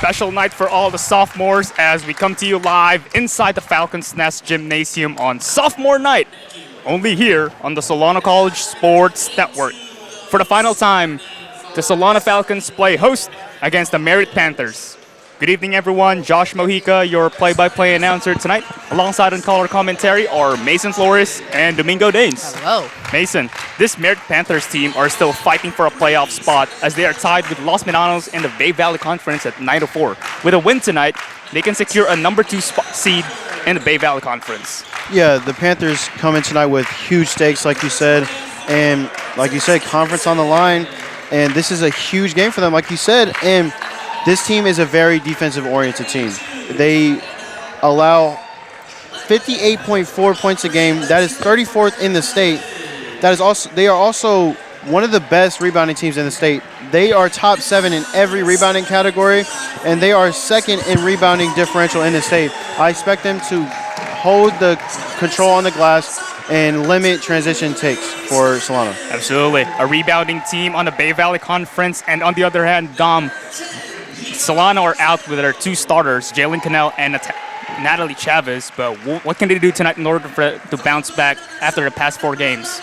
special night for all the sophomores as we come to you live inside the Falcons Nest Gymnasium on sophomore night, only here on the Solano College Sports Network. For the final time, the Solano Falcons play host against the Merritt Panthers. Good evening, everyone. Josh Mojica, your play-by-play announcer tonight. Alongside on color commentary are Mason Flores and Domingo Danes. Hello. Mason, this Merritt Panthers team are still fighting for a playoff spot as they are tied with Los Menanos in the Bay Valley Conference at 9-4. With a win tonight, they can secure a number 2 seed in the Bay Valley Conference. Yeah, the Panthers come in tonight with huge stakes, like you said. And like you said, conference on the line. And this is a huge game for them, like you said. And this team is a very defensive-oriented team. They allow 58.4 points a game. That is 34th in the state. They are also one of the best rebounding teams in the state. They are top 7 in every rebounding category, and they are second in rebounding differential in the state. I expect them to hold the control on the glass and limit transition takes for Solano. Absolutely. A rebounding team on the Bay Valley Conference, and on the other hand, Dom, Solano are out with their 2 starters, Jalen Cannell and Natalie Chavez, but what can they do tonight in order to bounce back after the past 4 games?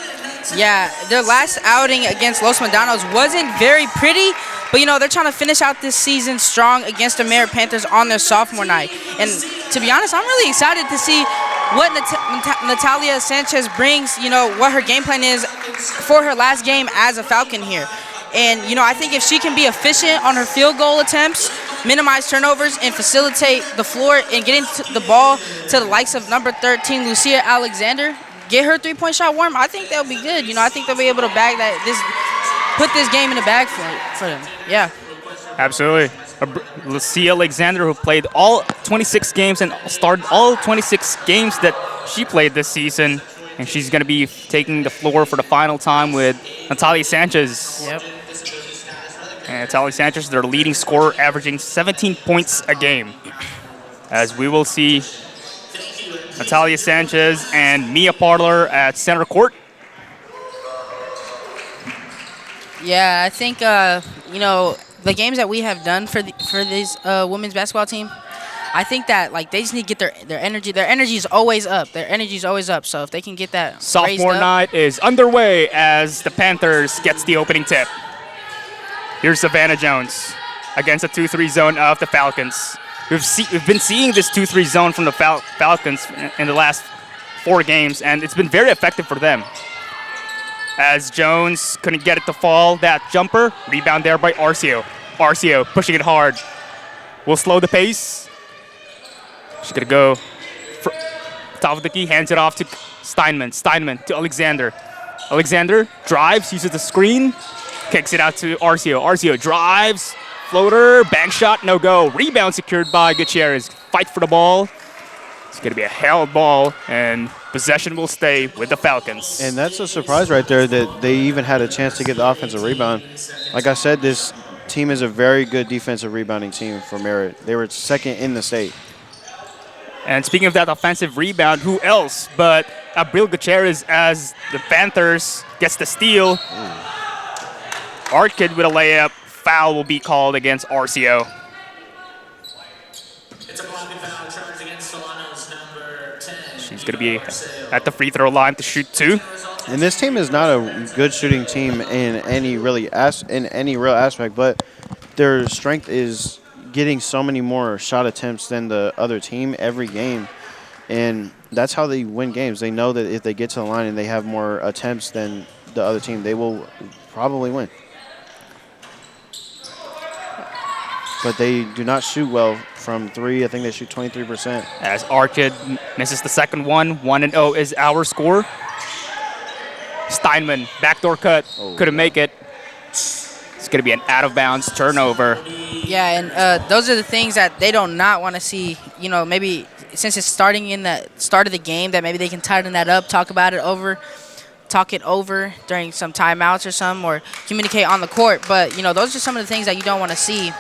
Yeah, their last outing against Los Medanos wasn't very pretty, but they're trying to finish out this season strong against the Merritt Panthers on their sophomore night. And to be honest, I'm really excited to see what Natalia Sanchez brings, what her game plan is for her last game as a Falcon here. And, I think if she can be efficient on her field goal attempts, minimize turnovers, and facilitate the floor and getting the ball to the likes of number 13, Lucia Alexander, get her 3-point shot warm, I think they'll be good. I think they'll be able to bag put this game in the bag for them. Yeah. Absolutely. Lucia Alexander, who played all 26 games and started all 26 games that she played this season, and she's going to be taking the floor for the final time with Natalia Sanchez. Yep. And Natalia Sanchez, their leading scorer, averaging 17 points a game. As we will see Natalia Sanchez and Mia Parler at center court. Yeah, I think, the games that we have done for this women's basketball team, I think that they just need to get their energy. Their energy is always up. So if they can get that sophomore night is underway as the Panthers gets the opening tip. Here's Savannah Jones against the 2-3 zone of the Falcons. We've been seeing this 2-3 zone from the Falcons in the last 4 games, and it's been very effective for them. As Jones couldn't get it to fall, that jumper, rebound there by Arcio. Arcio pushing it hard. Will slow the pace. She's going to go for top of the key, hands it off to Steinman. Steinman to Alexander. Alexander drives, uses the screen, kicks it out to Arcio. Arcio drives, floater, bank shot, no go. Rebound secured by Gutierrez. Fight for the ball. It's going to be a held ball, and possession will stay with the Falcons. And that's a surprise right there that they even had a chance to get the offensive rebound. Like I said, this team is a very good defensive rebounding team for Merritt. They were second in the state. And speaking of that offensive rebound, who else but Abril Gutierrez as the Panthers gets the steal. Arkid with a layup. Foul will be called against Arcio. It's a blocking foul charge against Solano's number 10. She's going to be at the free throw line to shoot 2. And this team is not a good shooting team in any real aspect, but their strength is getting so many more shot attempts than the other team every game. And that's how they win games. They know that if they get to the line and they have more attempts than the other team, they will probably win. But they do not shoot well from 3. I think they shoot 23%. As Arkid misses the second one, 1-0 is our score. Steinman, backdoor cut, couldn't make it. It's going to be an out-of-bounds turnover. Yeah, and those are the things that they do not want to see. Maybe since it's starting in the start of the game, that maybe they can tighten that up, talk it over during some timeouts or something, or communicate on the court. But, those are some of the things that you don't want to see.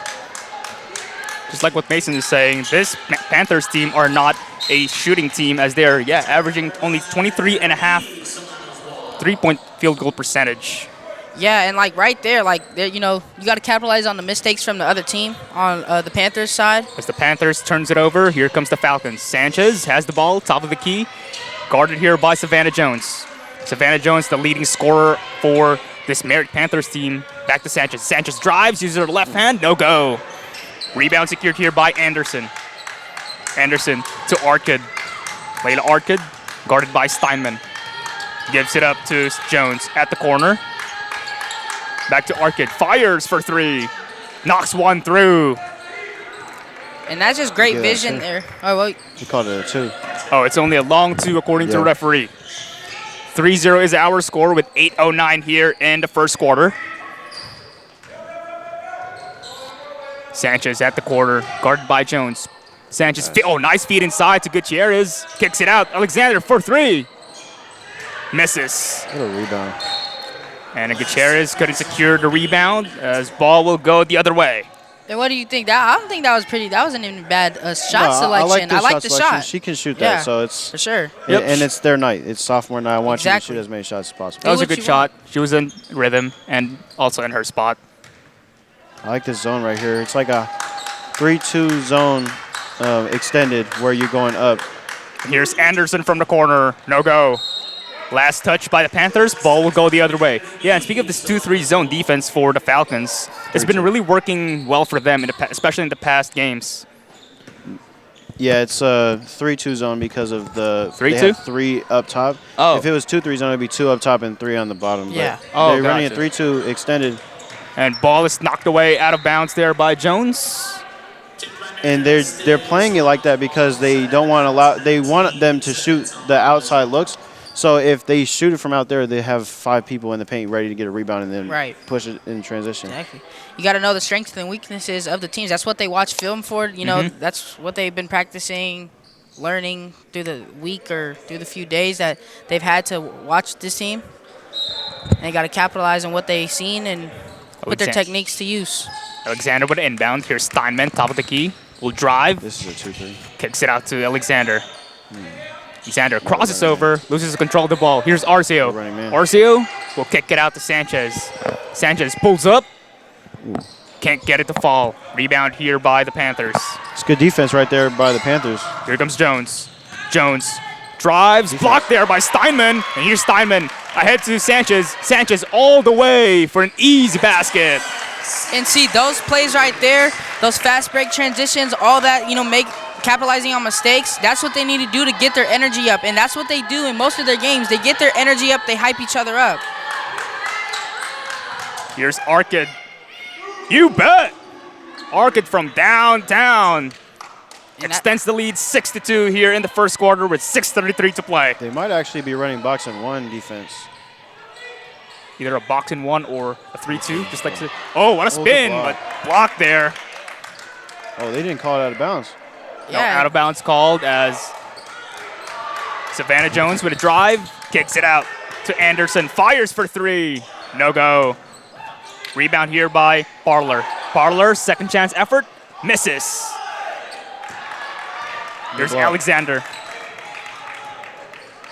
Just like what Mason is saying, this Panthers team are not a shooting team as they're, averaging only 23.5 3-point field goal percentage. Yeah, and like right there, you got to capitalize on the mistakes from the other team on the Panthers side. As the Panthers turns it over, here comes the Falcons. Sanchez has the ball, top of the key, guarded here by Savannah Jones. Savannah Jones, the leading scorer for this Merritt Panthers team. Back to Sanchez. Sanchez drives, uses her left hand, no go. Rebound secured here by Anderson. Anderson to Arkid. Layla Arkid, guarded by Steinman. Gives it up to Jones at the corner. Back to Arkid. Fires for three. Knocks one through. And that's just great vision there. Oh, well. He called it a 2. Oh, it's only a long 2 according to the referee. 3-0 is our score with 8:09 here in the first quarter. Sanchez at the corner, guarded by Jones. Sanchez, nice feed inside to Gutierrez. Kicks it out. Alexander for 3. Misses. What a rebound. And Gutierrez couldn't secure the rebound as ball will go the other way. And what do you think? I don't think that was pretty. That wasn't even bad shot selection. I like the shot. She can shoot that, so it's for sure. And it's their night. It's sophomore night. I want you to shoot as many shots as possible. That was a good shot. She was in rhythm and also in her spot. I like this zone right here. It's like a 3-2 zone extended where you're going up. Here's Anderson from the corner. No go. Last touch by the Panthers. Ball will go the other way. Yeah, and speaking of this 2-3 zone defense for the Falcons, it's been really working well for them, especially in the past games. Yeah, it's a 3-2 zone because of the 3-2? 3 up top. Oh. If it was 2-3 zone, it'd be 2 up top and 3 on the bottom. Yeah. But they're running a 3-2 extended. And ball is knocked away out of bounds there by Jones. And they're playing it like that because they don't want they want them to shoot the outside looks. So if they shoot it from out there, they have 5 people in the paint ready to get a rebound and then push it in transition. Exactly. You got to know the strengths and weaknesses of the teams. That's what they watch film for. You know, that's what they've been practicing, learning through the week or through the few days that they've had to watch this team. And they got to capitalize on what they've seen and put their techniques to use. Alexander with an inbound. Here's Steinman, top of the key. Will drive. This is a 2-3. Kicks it out to Alexander. Alexander crosses over, loses control of the ball. Here's Arcio. Arcio will kick it out to Sanchez. Sanchez pulls up. Can't get it to fall. Rebound here by the Panthers. It's good defense right there by the Panthers. Here comes Jones. Jones drives, blocked there by Steinman. And here's Steinman ahead to Sanchez. Sanchez all the way for an easy basket. And see, those plays right there, those fast break transitions, all that, capitalizing on mistakes, that's what they need to do to get their energy up. And that's what they do in most of their games. They get their energy up, they hype each other up. Here's Arkid. You bet! Arkid from downtown. Extends the lead 6-2 here in the first quarter with 6:33 to play. They might actually be running box and 1 defense. Either a box and 1 or a 3-2, just like. Oh, what a spin! But blocked there. Oh, they didn't call it out of bounds. No, out of bounds called as Savannah Jones with a drive, kicks it out to Anderson, fires for 3, no go. Rebound here by Parler. Parler, second chance effort, misses. Here's Alexander.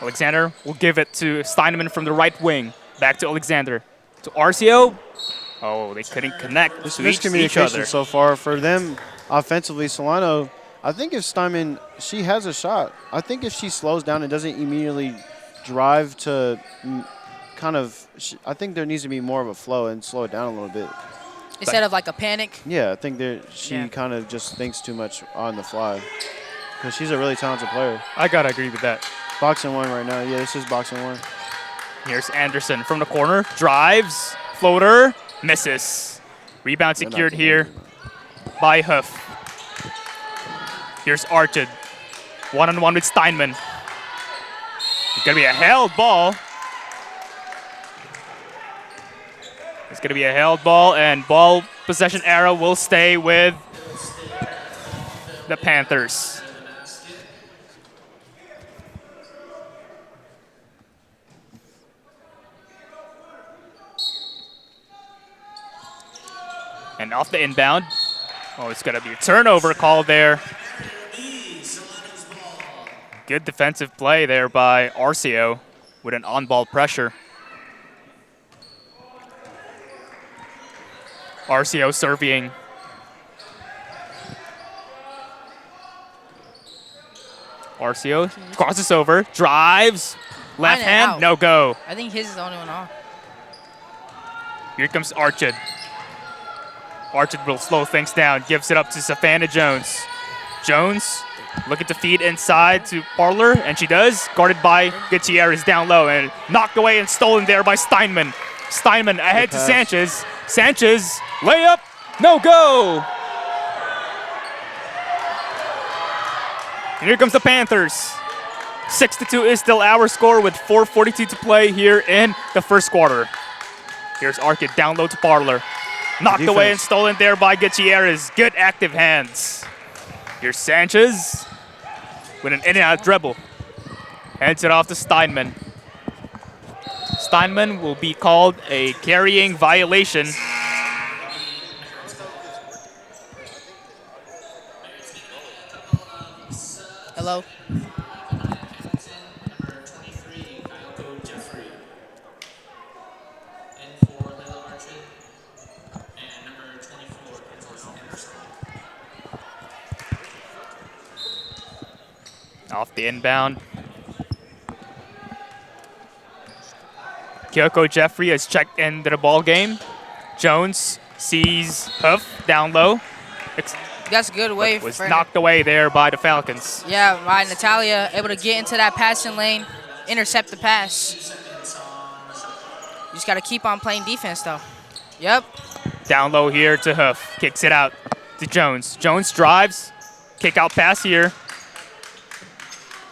Alexander will give it to Steinman from the right wing. Back to Alexander. To Arcio. Oh, they couldn't connect There's to each miscommunication other. so far for them offensively. Solano, I think if Steinman, she has a shot. I think if she slows down and doesn't immediately drive to I think there needs to be more of a flow and slow it down a little bit. Instead of like a panic? Yeah, I think she kind of just thinks too much on the fly. Because she's a really talented player. I gotta agree with that. Boxing 1 right now. Yeah, this is boxing 1. Here's Anderson from the corner. Drives. Floater. Misses. Rebound secured here by Huff. Here's Archid. One-on-one with Steinman. It's going to be a held ball. It's going to be a held ball, and ball possession arrow will stay with the Panthers. And off the inbound. Oh, it's going to be a turnover call there. Good defensive play there by Arcio with an on-ball pressure. RCO serving. RCO crosses over, drives, left Line it hand, out. no go. I think his is the only one off. Here comes Archid. Archid will slow things down, gives it up to Savannah Jones. Jones looking to feed inside to Parlor, and she does. Guarded by Gutierrez down low and knocked away and stolen there by Steinman. Steinman ahead to Sanchez. Sanchez, layup, no go. And here comes the Panthers. 6-2 is still our score with 4:42 to play here in the first quarter. Here's Archid down low to Parlor. Knocked away and stolen there by Gutierrez. Good active hands. Here's Sanchez with an in-and-out dribble. Hands it off to Steinman. Steinman will be called a carrying violation. Hello. Number 23, Kyle Jeffrey. And for Layla Archid. And number 24, Kinsley Anderson. Off the inbound. Kyoko Jeffrey has checked into the ball game. Jones sees Huff down low. That's a good way Was for knocked away there by the Falcons. Yeah, by Natalia, able to get into that passing lane, intercept the pass. You just got to keep on playing defense, though. Yep. Down low here to Huff. Kicks it out to Jones. Jones drives. Kick out pass here.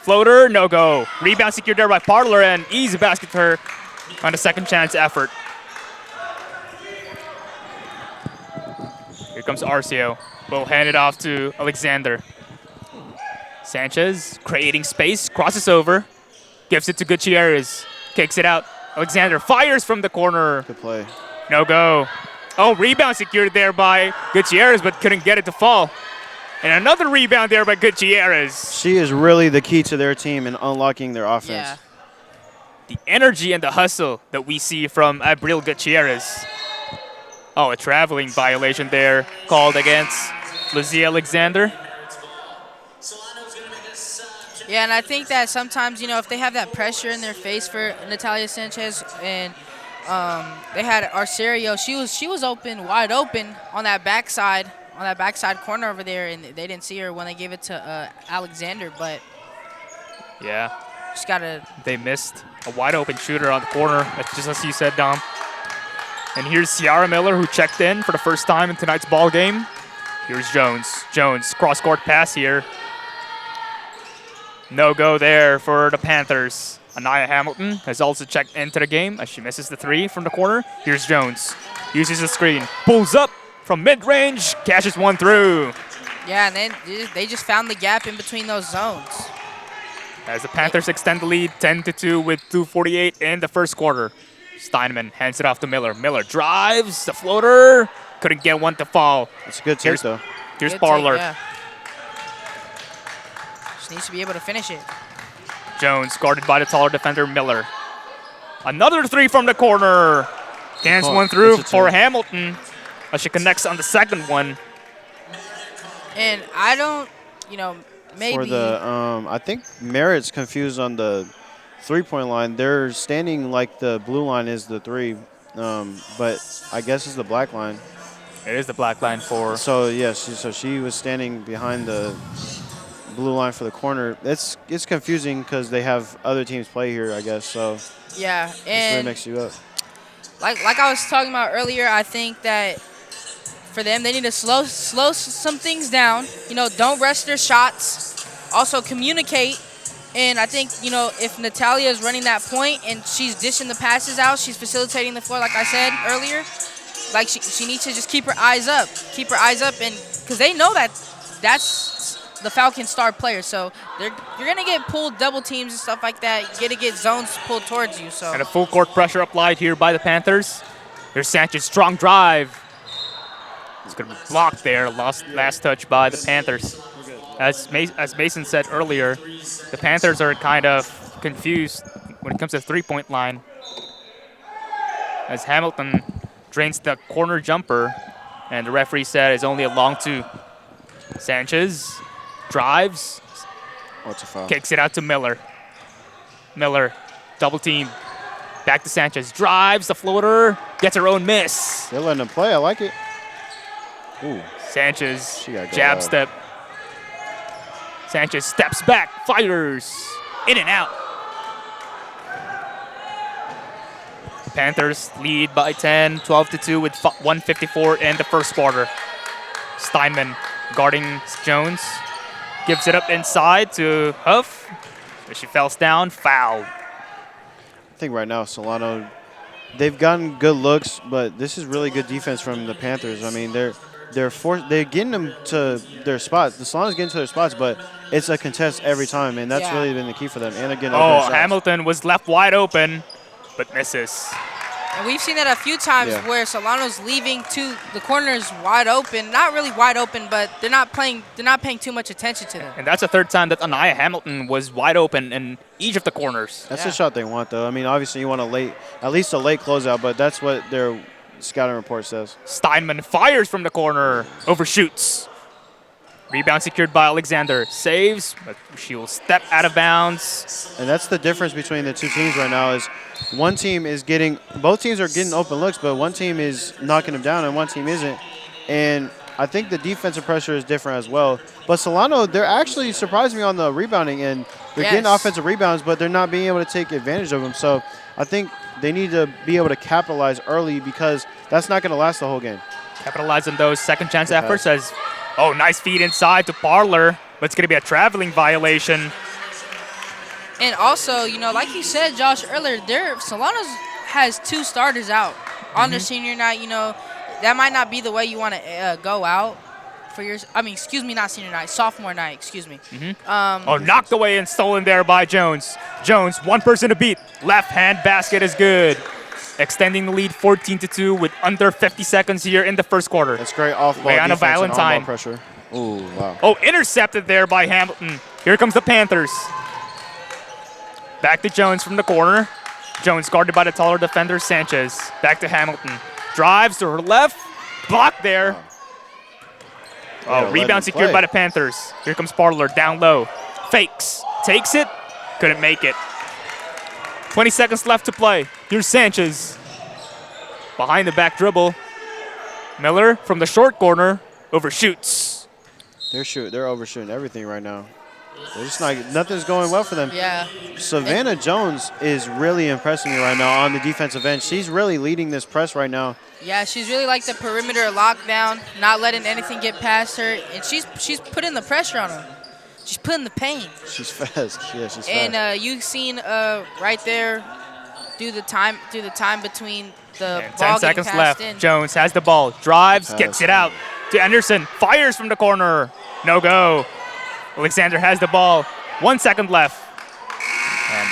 Floater, no go. Rebound secured there by Parlor, and easy basket for her on a second chance effort. Here comes Arcio. Will hand it off to Alexander. Sanchez creating space, crosses over, gives it to Gutierrez, kicks it out. Alexander fires from the corner. Good play. No go. Oh, rebound secured there by Gutierrez, but couldn't get it to fall. And another rebound there by Gutierrez. She is really the key to their team in unlocking their offense. Yeah. The energy and the hustle that we see from Abril Gutierrez. Oh, a traveling violation there called against Lizzie Alexander. Yeah, and I think that sometimes, if they have that pressure in their face for Natalia Sanchez and they had Arcerio, she was open, wide open on that backside corner over there, and they didn't see her when they gave it to Alexander, but Yeah, just got to. they missed a wide open shooter on the corner, just as you said, Dom. And here's Ciara Miller, who checked in for the first time in tonight's ball game. Here's Jones. Jones, cross-court pass here. No go there for the Panthers. Anaya Hamilton has also checked into the game as she misses the three from the corner. Here's Jones. Uses the screen. Pulls up from mid-range. Cashes one through. Yeah, and then they just found the gap in between those zones. As the Panthers extend the lead 10-2 with 2:48 in the first quarter. Steinman hands it off to Miller. Miller drives the floater. Couldn't get one to fall. It's a good take, though. Here's Good Parlor. take, yeah. Just needs to be able to finish it. Jones guarded by the taller defender Miller. Another three from the corner. Dance one through for Hamilton as she connects on the second one. And I don't, maybe. For the, I think Merritt's confused on the three-point line. They're standing like the blue line is the three, but I guess it's the black line. It is the black line for. So yes, she was standing behind the blue line for the corner. It's confusing because they have other teams play here, I guess. So Yeah, this really and mixed you up. like I was talking about earlier, I think that for them, they need to slow some things down. Don't rush their shots. Also communicate. And I think, if Natalia is running that point and she's dishing the passes out, she's facilitating the floor, like I said earlier, like she needs to just keep her eyes up. Keep her eyes up, and because they know that's the Falcons' star player. So you're going to get pulled double teams and stuff like that. You're going to get zones pulled towards you. So. And a full court pressure applied here by the Panthers. Here's Sanchez, strong drive. It's going to be blocked there. Last touch by the Panthers. As Mason said earlier, the Panthers are kind of confused when it comes to the three-point line. As Hamilton drains the corner jumper, And the referee said it's only a long two. Sanchez drives, Oh, it's a foul. kicks it out to Miller. Miller, double team. Back to Sanchez, drives the floater, gets her own miss. They're letting him play. I like it. Ooh. Sanchez, She gotta go jab out. step. Sanchez steps back, fires, in and out. Panthers lead by 10, 12-2 with 1:54 in the first quarter. Steinman guarding Jones, gives it up inside to Huff. But she falls down, fouled. I think right now Solano, they've gotten good looks, but this is really good defense from the Panthers. I mean, they're getting them to their spots. The Solano's getting to their spots, but it's a contest every time, and that's Yeah. really been the key for them. And again, Oh, Hamilton was left wide open, but misses. And we've seen that a few times Yeah. where Solano's leaving the corners wide open. Not really wide open, but they're not paying too much attention to them. And that's the third time that Anaya Hamilton was wide open in each of the corners. That's Yeah. the shot they want, though. I mean, obviously you want at least a late closeout, but that's what their scouting report says. Steinman fires from the corner, overshoots. Rebound secured by Alexander. Saves, but she will step out of bounds. And that's the difference between the two teams right now is both teams are getting open looks, but one team is knocking them down and one team isn't. And I think the defensive pressure is different as well. But Solano, they're actually surprised me on the rebounding, and they're getting Yes. offensive rebounds, but they're not being able to take advantage of them. So I think they need to be able to capitalize early because that's not going to last the whole game. Capitalize on those second chance Good efforts as, oh, nice feed inside to Parlor, but it's going to be a traveling violation. And also, like you said, Josh, earlier, Solano's has two starters out on their senior night. That might not be the way you want to go out for your. Not senior night, sophomore night. Excuse me. Oh, knocked away and stolen there by Jones. Jones, one person to beat. Left hand basket is good. Extending the lead 14-2 with under 50 seconds here in the first quarter. That's great off-ball Leanna defense and Valentine. on-ball pressure. Ooh, wow. Oh, intercepted there by Hamilton. Here comes the Panthers. Back to Jones from the corner. Jones guarded by the taller defender, Sanchez. Back to Hamilton. Drives to her left. Blocked there. Yeah, Oh, rebound secured play. by the Panthers. Here comes Parlor down low. Fakes. Takes it. Couldn't make it. 20 seconds left to play. Here's Sanchez. Behind the back dribble. Miller from the short corner overshoots. They're overshooting everything right now. They're just nothing's going well for them. Yeah. Savannah Jones is really impressing me right now on the defensive end. She's really leading this press right now. Yeah, she's really like the perimeter lockdown, not letting anything get past her, and she's putting the pressure on her. She's putting the pain. She's fast. Yeah, she's fast. And you've seen right there, do the time between the And ball 10 seconds getting left. passed in. Jones has the ball. Drives, Pass. gets it out to Anderson. Fires from the corner. No go. Alexander has the ball. 1 second left. And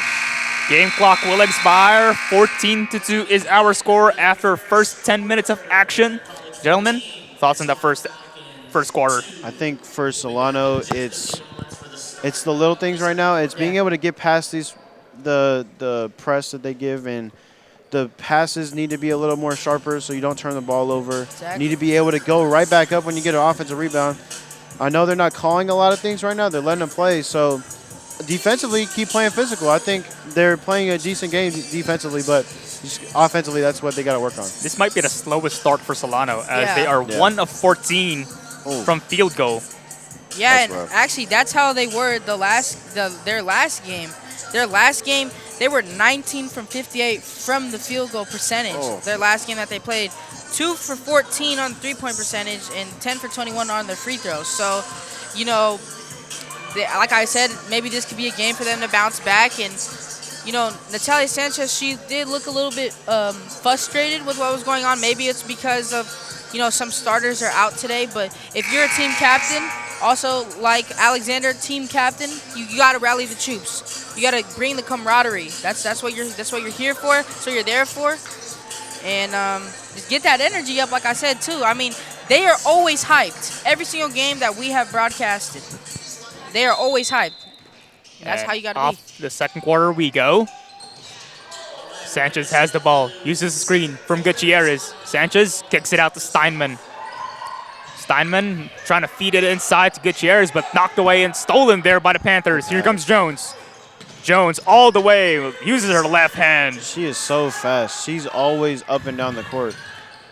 game clock will expire. 14-2 is our score after first 10 minutes of action. Gentlemen, thoughts on that first quarter? I think for Solano, it's the little things right now. It's being able to get past the press that they give, and the passes need to be a little more sharper so you don't turn the ball over. Exactly. You need to be able to go right back up when you get an offensive rebound. I know they're not calling a lot of things right now. They're letting them play. So defensively, keep playing physical. I think they're playing a decent game defensively, but just offensively, that's what they got to work on. This might be the slowest start for Solano as Yeah. they are Yeah. 1 of 14 Ooh. from field goal. Yeah, That's and rough. actually, that's how they were their last game. Their last game, they were 19 from 58 from the field goal percentage. Oh. Their last game that they played, 2 for 14 on three-point percentage and 10 for 21 on their free throws. So, like I said, maybe this could be a game for them to bounce back. And, Natalia Sanchez, she did look a little bit frustrated with what was going on. Maybe it's because of, some starters are out today. But if you're a team captain, also like Alexander, team captain, you got to rally the troops. You got to bring the camaraderie. That's what you're here for. That's what you're there for. And just get that energy up, like I said too. I mean, they are always hyped. Every single game that we have broadcasted, they are always hyped. That's And how you got to be. off the second quarter we go. Sanchez has the ball, uses the screen from Gutierrez. Sanchez kicks it out to Steinman. Steinman trying to feed it inside to Gutierrez, but knocked away and stolen there by the Panthers. Here comes Jones. Jones all the way, uses her left hand. She is so fast. She's always up and down the court,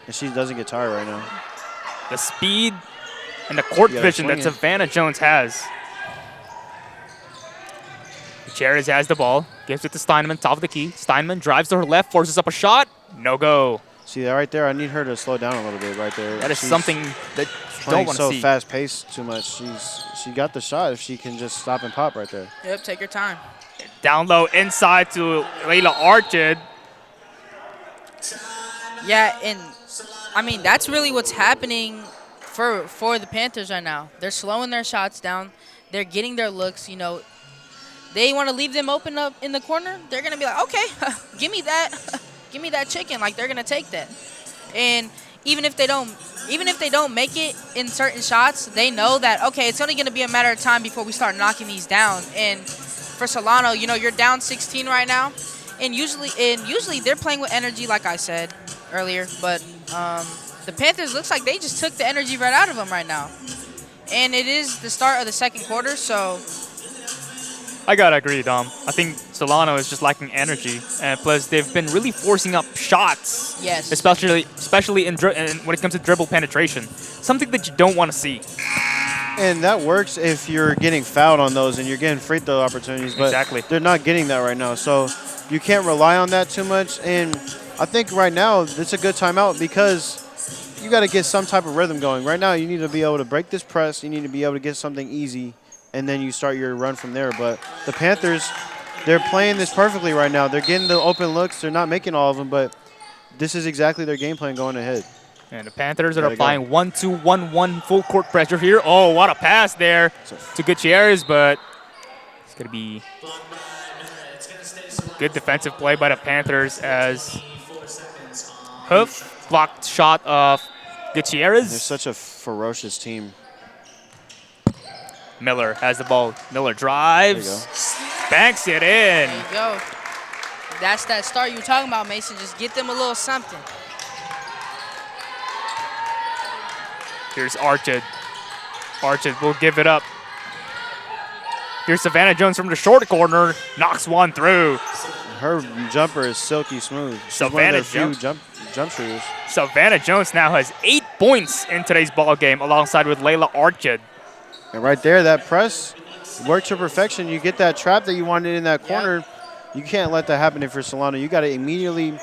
and she doesn't get tired right now. The speed and the court vision that Savannah Jones has. Gutierrez has the ball, gives it to Steinman, top of the key. Steinman drives to her left, forces up a shot. No go. See that right there? I need her to slow down a little bit right there. That is She's something that you don't want to so see. fast paced too much. She got the shot if she can just stop and pop right there. Yep, take your time. Down low inside to Layla Archid. Yeah, and I mean that's really what's happening for the Panthers right now. They're slowing their shots down. They're getting their looks. You know, they want to leave them open up in the corner. They're gonna be like, okay, give me that, give me that chicken. Like they're gonna take that. And even if they don't make it in certain shots, they know that okay, it's only gonna be a matter of time before we start knocking these down. And for Solano, you know, you're down 16 right now, and usually they're playing with energy, like I said earlier. But the Panthers looks like they just took the energy right out of them right now, and it is the start of the second quarter. So I gotta agree, Dom. I think Solano is just lacking energy, and plus they've been really forcing up shots. Yes. Especially when it comes to dribble penetration, something that you don't want to see. And that works if you're getting fouled on those and you're getting free throw opportunities. But Exactly. they're not getting that right now. So you can't rely on that too much. And I think right now it's a good timeout because you got to get some type of rhythm going. Right now you need to be able to break this press. You need to be able to get something easy, and then you start your run from there. But the Panthers, they're playing this perfectly right now. They're getting the open looks. They're not making all of them, but this is exactly their game plan going ahead. And the Panthers are applying 1-2-1-1 full court pressure here. Oh, what a pass there to Gutierrez, but it's going to be good defensive play by the Panthers as Hoof blocked shot of Gutierrez. They're such a ferocious team. Miller has the ball. Miller drives, banks it in. there you go. That's that start you were talking about, Mason. Just get them a little something. Here's Archid. Archid will give it up. Here's Savannah Jones from the short corner. Knocks one through. Her jumper is silky smooth. She's Savannah one of their few jump shooters. Savannah Jones now has 8 points in today's ball game alongside with Layla Archid. And right there, that press worked to perfection. You get that trap that you wanted in that corner. You can't let that happen if you're Solano. You got to immediately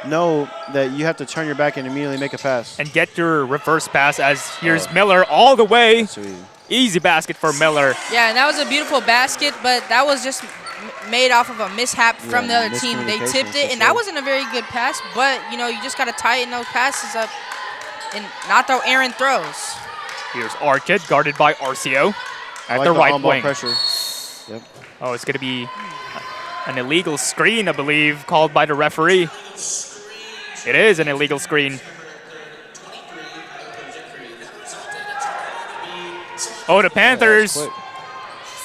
know that you have to turn your back and immediately make a pass. And get your reverse pass as here's Miller all the way. Sweet. Easy basket for Miller. Yeah, and that was a beautiful basket, but that was just made off of a mishap from the other team. They tipped it, and that wasn't a very good pass, but, you know, you just got to tighten those passes up and not throw errant throws. Here's Archid, guarded by Arcio at the right wing. Pressure. Yep. Oh, it's going to be an illegal screen, I believe, called by the referee. It is an illegal screen. Oh, the Panthers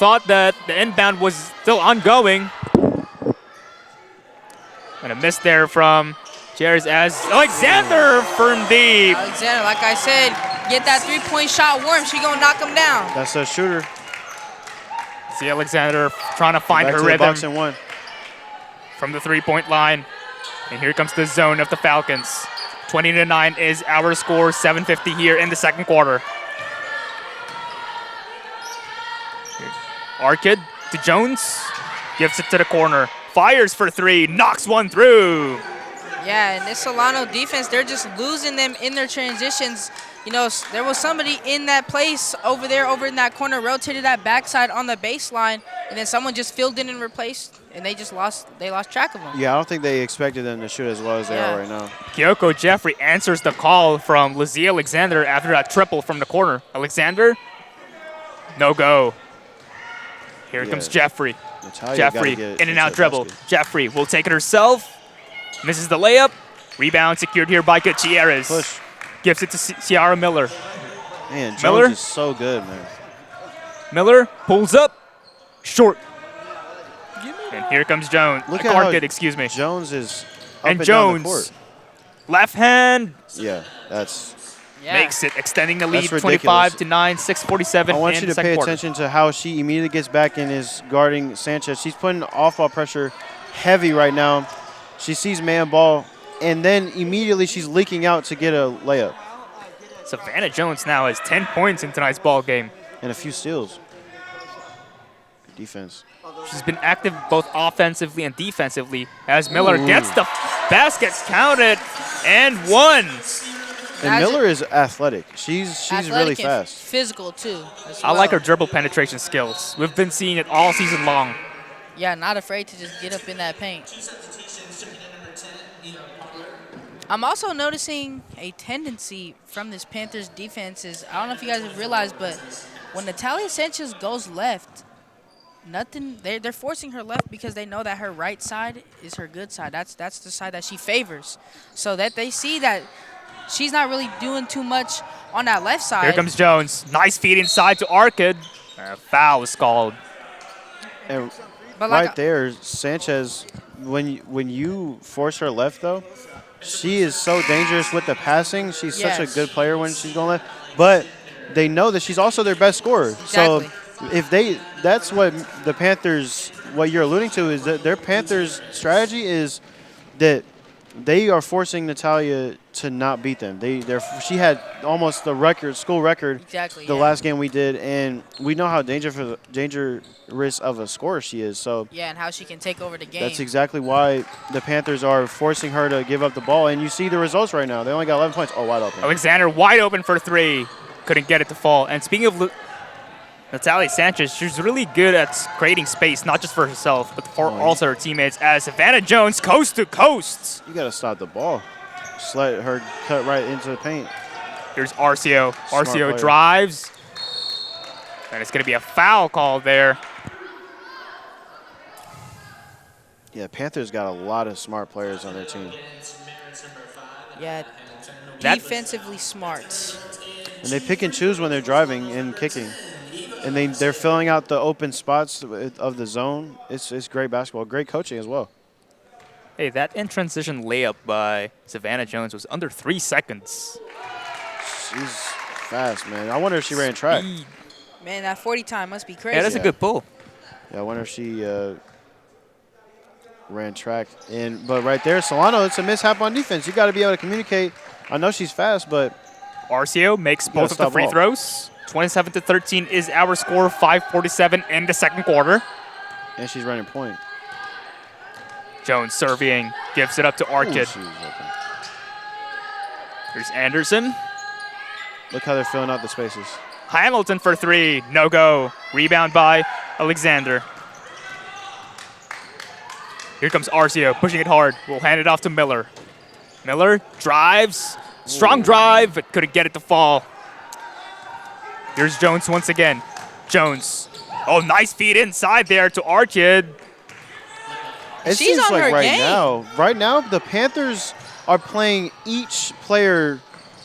thought that the inbound was still ongoing. And a miss there from Jerez as Alexander from deep. Alexander, like I said, get that three-point shot warm. She going to knock him down. That's a shooter. See Alexander trying to find Back her to the rhythm box and one. from the three-point line. And here comes the zone of the Falcons. 20-9 is our score, 7:50 here in the second quarter. Archid to Jones, gives it to the corner, fires for three, knocks one through. Yeah, and this Solano defense, they're just losing them in their transitions. You know, there was somebody in that place over there, over in that corner, rotated that backside on the baseline, and then someone just filled in and replaced, and they lost track of them. Yeah, I don't think they expected them to shoot as well as they are right now. Kyoko Jeffrey answers the call from Lizzie Alexander after that triple from the corner. Alexander, no go. Here comes Jeffrey. Jeffrey, in and out dribble. Jeffrey will take it herself. Misses the layup. Rebound secured here by Gutierrez. Push. Gives it to Ciara Miller. Man, Jones Miller is so good, man. Miller pulls up. Short. And here comes Jones. Look at how excuse me. Jones is up And and down the Jones, court. left hand. Yeah, that's Yeah. makes it, extending the lead That's 25 to 9, 6:47 I want in you the to pay second quarter. attention to how she immediately gets back and is guarding Sanchez. She's putting off-ball pressure heavy right now. She sees man ball, and then immediately she's leaking out to get a layup Savannah Jones now has 10 points in tonight's ball game. and a few steals. Good defense. She's been active both offensively and defensively as Miller gets the basket counted and one. And Miller is athletic. She's really Athletic and fast. physical, too. As I like her well. dribble penetration skills. We've been seeing it all season long. Yeah, not afraid to just get up in that paint. I'm also noticing a tendency from this Panthers defense is, I don't know if you guys have realized, but when Natalia Sanchez goes left, they're forcing her left because they know that her right side is her good side. That's the side that she favors. So that they see that she's not really doing too much on that left side. Here comes Jones. Nice feed inside to Arcid. A foul was called. And But right there, Sanchez, when you force her left, though, she is so dangerous with the passing. She's such a Yes. good player when she's going left. But they know that she's also their best scorer. Exactly. So that's what the Panthers, what you're alluding to, is that their Panthers' strategy is that they are forcing Natalia to not beat them. She had almost the school record, Exactly, the yeah. last game we did, and we know how dangerous of a scorer she is. So Yeah, and how she can take over the game. that's exactly why the Panthers are forcing her to give up the ball, and you see the results right now. They only got 11 points. Oh, wide open. Alexander wide open for three. Couldn't get it to fall. And speaking of Natalia Sanchez, she's really good at creating space, not just for herself, but for also her teammates, as Savannah Jones coast to coast. You got to stop the ball. Just let her cut right into the paint. Here's Arcio. Smart Arcio player. drives. And it's going to be a foul called there. Yeah, Panthers got a lot of smart players on their team. Yeah, That- defensively smart. And they pick and choose when they're driving and kicking. And they're filling out the open spots of the zone. It's great basketball. Great coaching as well. Hey, that in transition layup by Savannah Jones was under 3 seconds. She's fast, man. I wonder if she ran track. Speed. Man, that 40 time must be crazy. Yeah, that's a good pull. Yeah, I wonder if she ran track. But right there, Solano, it's a mishap on defense. You got to be able to communicate. I know she's fast, but Arcio makes both of the stop free ball. throws. 27 to 13 is our score. 5:47 in the second quarter. and she's running point. Jones serving, gives it up to Ooh, Arcid. she's open. Here's Anderson. Look how they're filling out the spaces. Hamilton for three, no go. Rebound by Alexander. Here comes Arcio, pushing it hard. We'll hand it off to Miller. Miller drives, strong drive, but couldn't get it to fall. Here's Jones once again. Jones. Oh, nice feed inside there to Arcid. It She's seems on like her right now, the Panthers are playing each player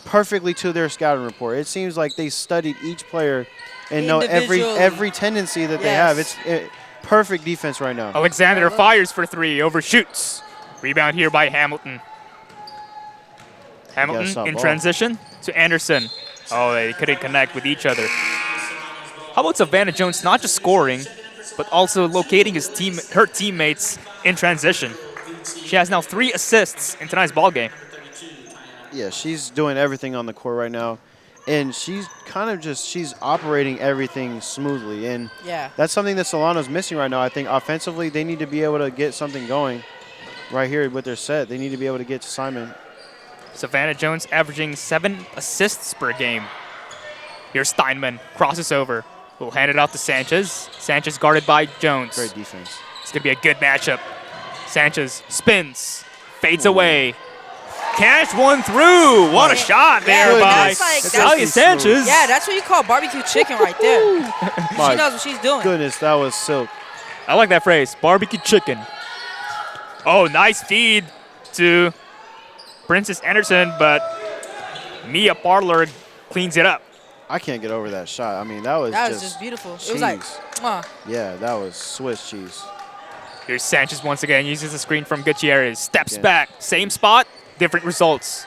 perfectly to their scouting report. It seems like they studied each player and know Individually. every tendency that they have. Yes. It's perfect defense right now. Alexander fires for three, overshoots. Rebound here by Hamilton. Hamilton stop in ball. transition to Anderson. Oh, they couldn't connect with each other. How about Savannah Jones not just scoring, but also locating her teammates in transition? She has now 3 assists in tonight's ball game. Yeah, she's doing everything on the court right now. And she's kind of she's operating everything smoothly. And Yeah. that's something that Solano's missing right now. I think offensively, they need to be able to get something going right here with their set. They need to be able to get to Simon. Savannah Jones averaging 7 assists per game. Here's Steinman, crosses over. We'll hand it off to Sanchez. Sanchez guarded by Jones. Great defense. It's going to be a good matchup. Sanchez spins, fades away. Cash one through. What a shot there Yeah, by that's like- Natalia that's- Sanchez. Yeah, that's what you call barbecue chicken right there. My She knows what she's doing. goodness, that was silk. I like that phrase, barbecue chicken. Oh, nice feed to Princess Anderson, but Mia Parlor cleans it up. I can't get over that shot. I mean, that was That was just beautiful. It was like, cheese. mwah. Yeah, that was Swiss cheese. Here's Sanchez once again, uses the screen from Gutierrez. Steps Yeah. back, same spot, different results.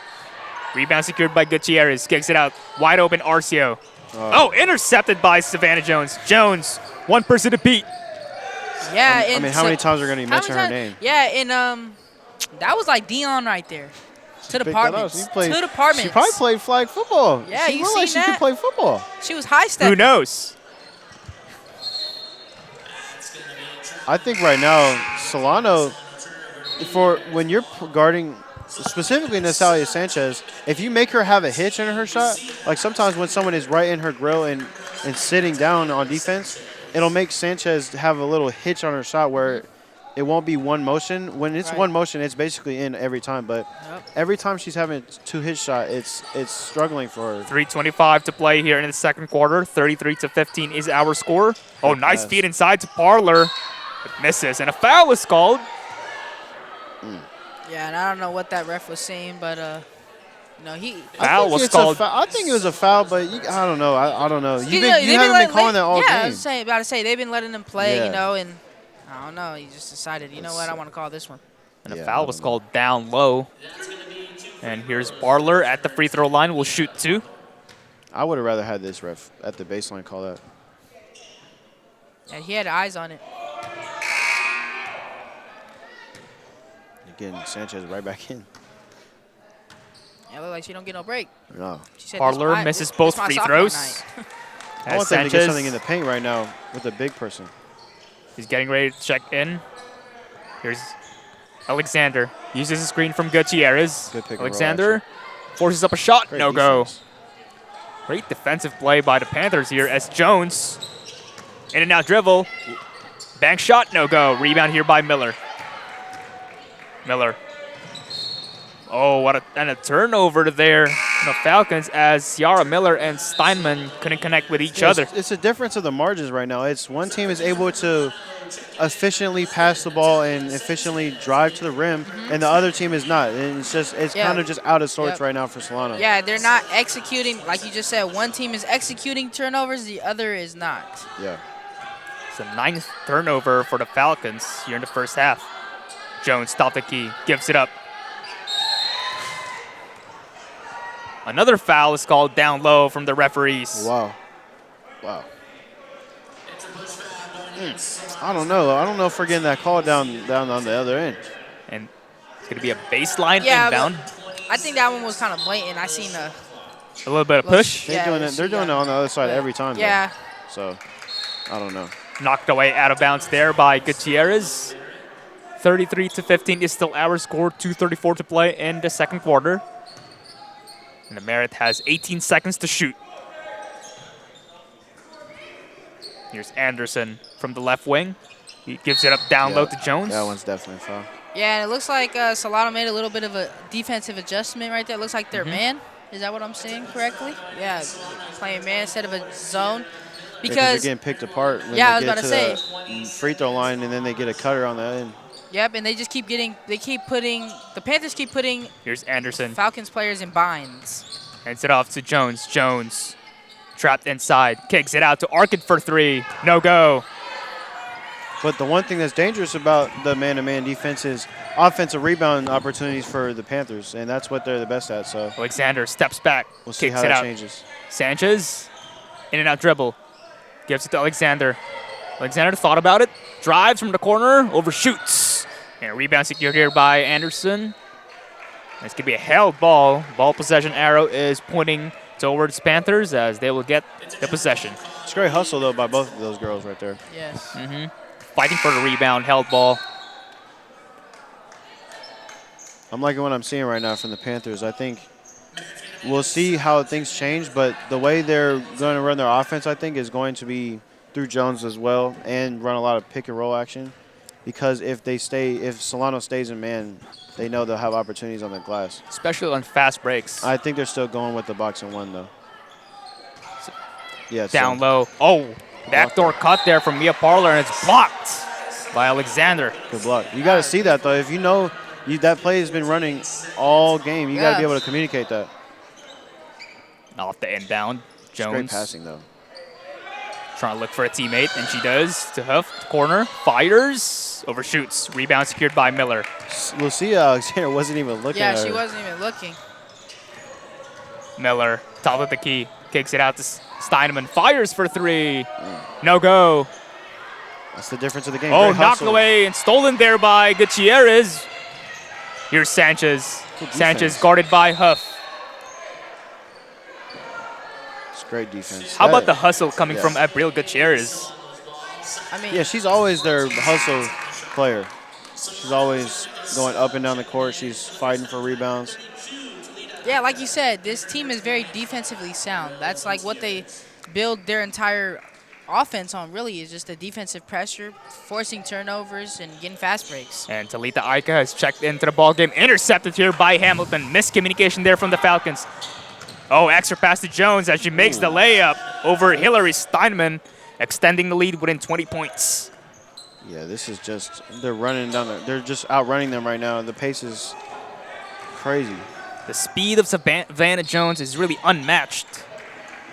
Rebound secured by Gutierrez. Kicks it out. Wide open, Arcio. Oh, intercepted by Savannah Jones. Jones, one person to beat. Yeah. I mean, how many times are going to mention her name? Yeah, and that was like Dion right there. To the apartments. To the apartments. She probably played flag football. Yeah, she you looked seen like she that? could play football. She was high stepping. Who knows? I think right now, Solano, for when you're guarding, specifically Natalia Sanchez, if you make her have a hitch in her shot, like sometimes when someone is right in her grill and sitting down on defense, it'll make Sanchez have a little hitch on her shot where it won't be one motion. When it's one motion, it's basically in every time. But every time she's having two hit shot, it's struggling for her. 3:25 to play here in the second quarter. 33-15 is our score. Oh, nice feed inside to Parlor. It misses, and a foul is called. Yeah, and I don't know what that ref was saying, but he. Foul was called. I think it was a foul, but I don't know. I don't know. You haven't been calling that all game. Yeah, I was about to say they've been letting them play, Yeah. and I don't know. He just decided, you know what, I want to call this one. And a foul was called down low. And here's Parlor at the free throw line. Will shoot two. I would have rather had this ref at the baseline call that. Yeah, he had eyes on it. Getting Sanchez right back in. Yeah, it looked like she don't get no break. No. She said, Parlor misses both my free sophomore throws. night. I want them to get something in the paint right now with a big person. He's getting ready to check in. Here's Alexander. Uses a screen from Gutierrez. Good pick and roll Alexander forces up a shot. Great No go. defense. Great defensive play by the Panthers here as Jones. In and out dribble. Bank shot. No go. Rebound here by Miller. Miller. Oh, and a turnover there. The Falcons as Ciara Miller and Steinman couldn't connect with each other. It's a difference of the margins right now. It's one team is able to efficiently pass the ball and efficiently drive to the rim, and the other team is not. And it's kind of just out of sorts right now for Solano. Yeah, they're not executing. Like you just said, one team is executing turnovers, the other is not. Yeah. It's a 9th turnover for the Falcons here in the first half. Jones stopped the key, gives it up. Another foul is called down low from the referees. Wow. Wow. I don't know. I don't know if we're getting that call down on the other end. And it's going to be a baseline inbound. I think that one was kind of blatant. I seen a little bit of push. They're doing it on the other side every time. Yeah. Though. So, I don't know. Knocked away out of bounds there by Gutierrez. 33-15 is still our score. 2:34 to play in the second quarter. And the Merritt has 18 seconds to shoot. Here's Anderson from the left wing. He gives it up down low to Jones. That one's definitely a foul. Yeah, and it looks like Solano made a little bit of a defensive adjustment right there. It looks like they're man. Is that what I'm saying correctly? Yeah, playing man instead of a zone. Because they're getting picked apart when I was they about get to say the free throw line, and then they get a cutter on the end. Yep, and they just keep getting, the Panthers keep putting Here's Anderson. Falcons players in binds. Hands it off to Jones. Jones trapped inside. Kicks it out to Arkin for three. No go. But the one thing that's dangerous about the man-to-man defense is offensive rebound opportunities for the Panthers, and that's what they're the best at. So Alexander steps back. we'll see kicks how it that out. changes. Sanchez, in and out dribble. Gives it to Alexander. Alexander thought about it. Drives from the corner, overshoots. And a rebound secured here by Anderson. This could be a held ball. Ball possession arrow is pointing towards Panthers as they will get the possession. It's great hustle, though, by both of those girls right there. Yes. Fighting for the rebound, held ball. I'm liking what I'm seeing right now from the Panthers. I think we'll see how things change, but the way they're going to run their offense, I think, is going to be through Jones as well and run a lot of pick and roll action. Because if Solano stays in man, they know they'll have opportunities on the glass. Especially on fast breaks. I think they're still going with the box and one, though. Yeah, Down low. Oh, backdoor cut there from Mia Parlor, and it's blocked by Alexander. Good block. You got to see that, though. If you know that play has been running all game, you got to be able to communicate that. Off the inbound. Jones. Great passing, though. Trying to look for a teammate, and she does. To Huff, corner, fires, overshoots. Rebound secured by Miller. Lucia Alexander wasn't even looking at her. Yeah, she wasn't even looking. Miller, top of the key, kicks it out to Steineman, fires for three. No go. That's the difference of the game. Oh, Great knocked hustle. away and stolen there by Gutierrez. Here's Sanchez. Good Sanchez defense. guarded by Huff. It's great defense. How about the hustle coming Yeah. from Abril Gutierrez? I mean, Yeah, she's always their hustle player. She's always going up and down the court. She's fighting for rebounds. yeah, like you said, this team is very defensively sound. That's like what they build their entire offense on, really, is just the defensive pressure, forcing turnovers, and getting fast breaks. And Talita Aika has checked into the ball game. Intercepted here by Hamilton. Miscommunication there from the Falcons. Oh, extra pass to Jones as she makes the layup over Hillary Steinman, extending the lead within 20 points. Yeah, this is just, they're running down there. They're just outrunning them right now. The pace is crazy. The speed of Savannah Jones is really unmatched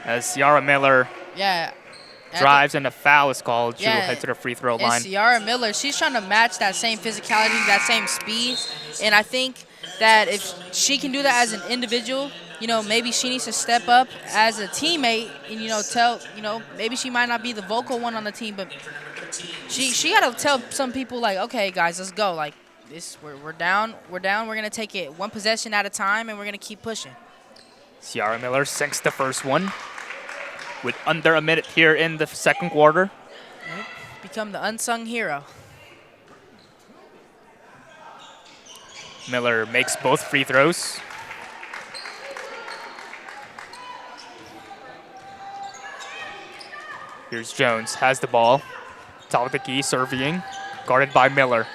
as Ciara Miller Yeah. and drives and a foul is called. She will Yeah, head to the free throw And line. Ciara Miller, she's trying to match that same physicality, that same speed. And I think that if she can do that as an individual, maybe she needs to step up as a teammate and, maybe she might not be the vocal one on the team, but she got to tell some people, like, okay, guys, let's go. Like, we're down. We're going to take it one possession at a time, and we're going to keep pushing. Ciara Miller sinks the first one with under a minute here in the second quarter. Become the unsung hero. Miller makes both free throws. Here's Jones, has the ball. Top of the key, serving, guarded by Miller.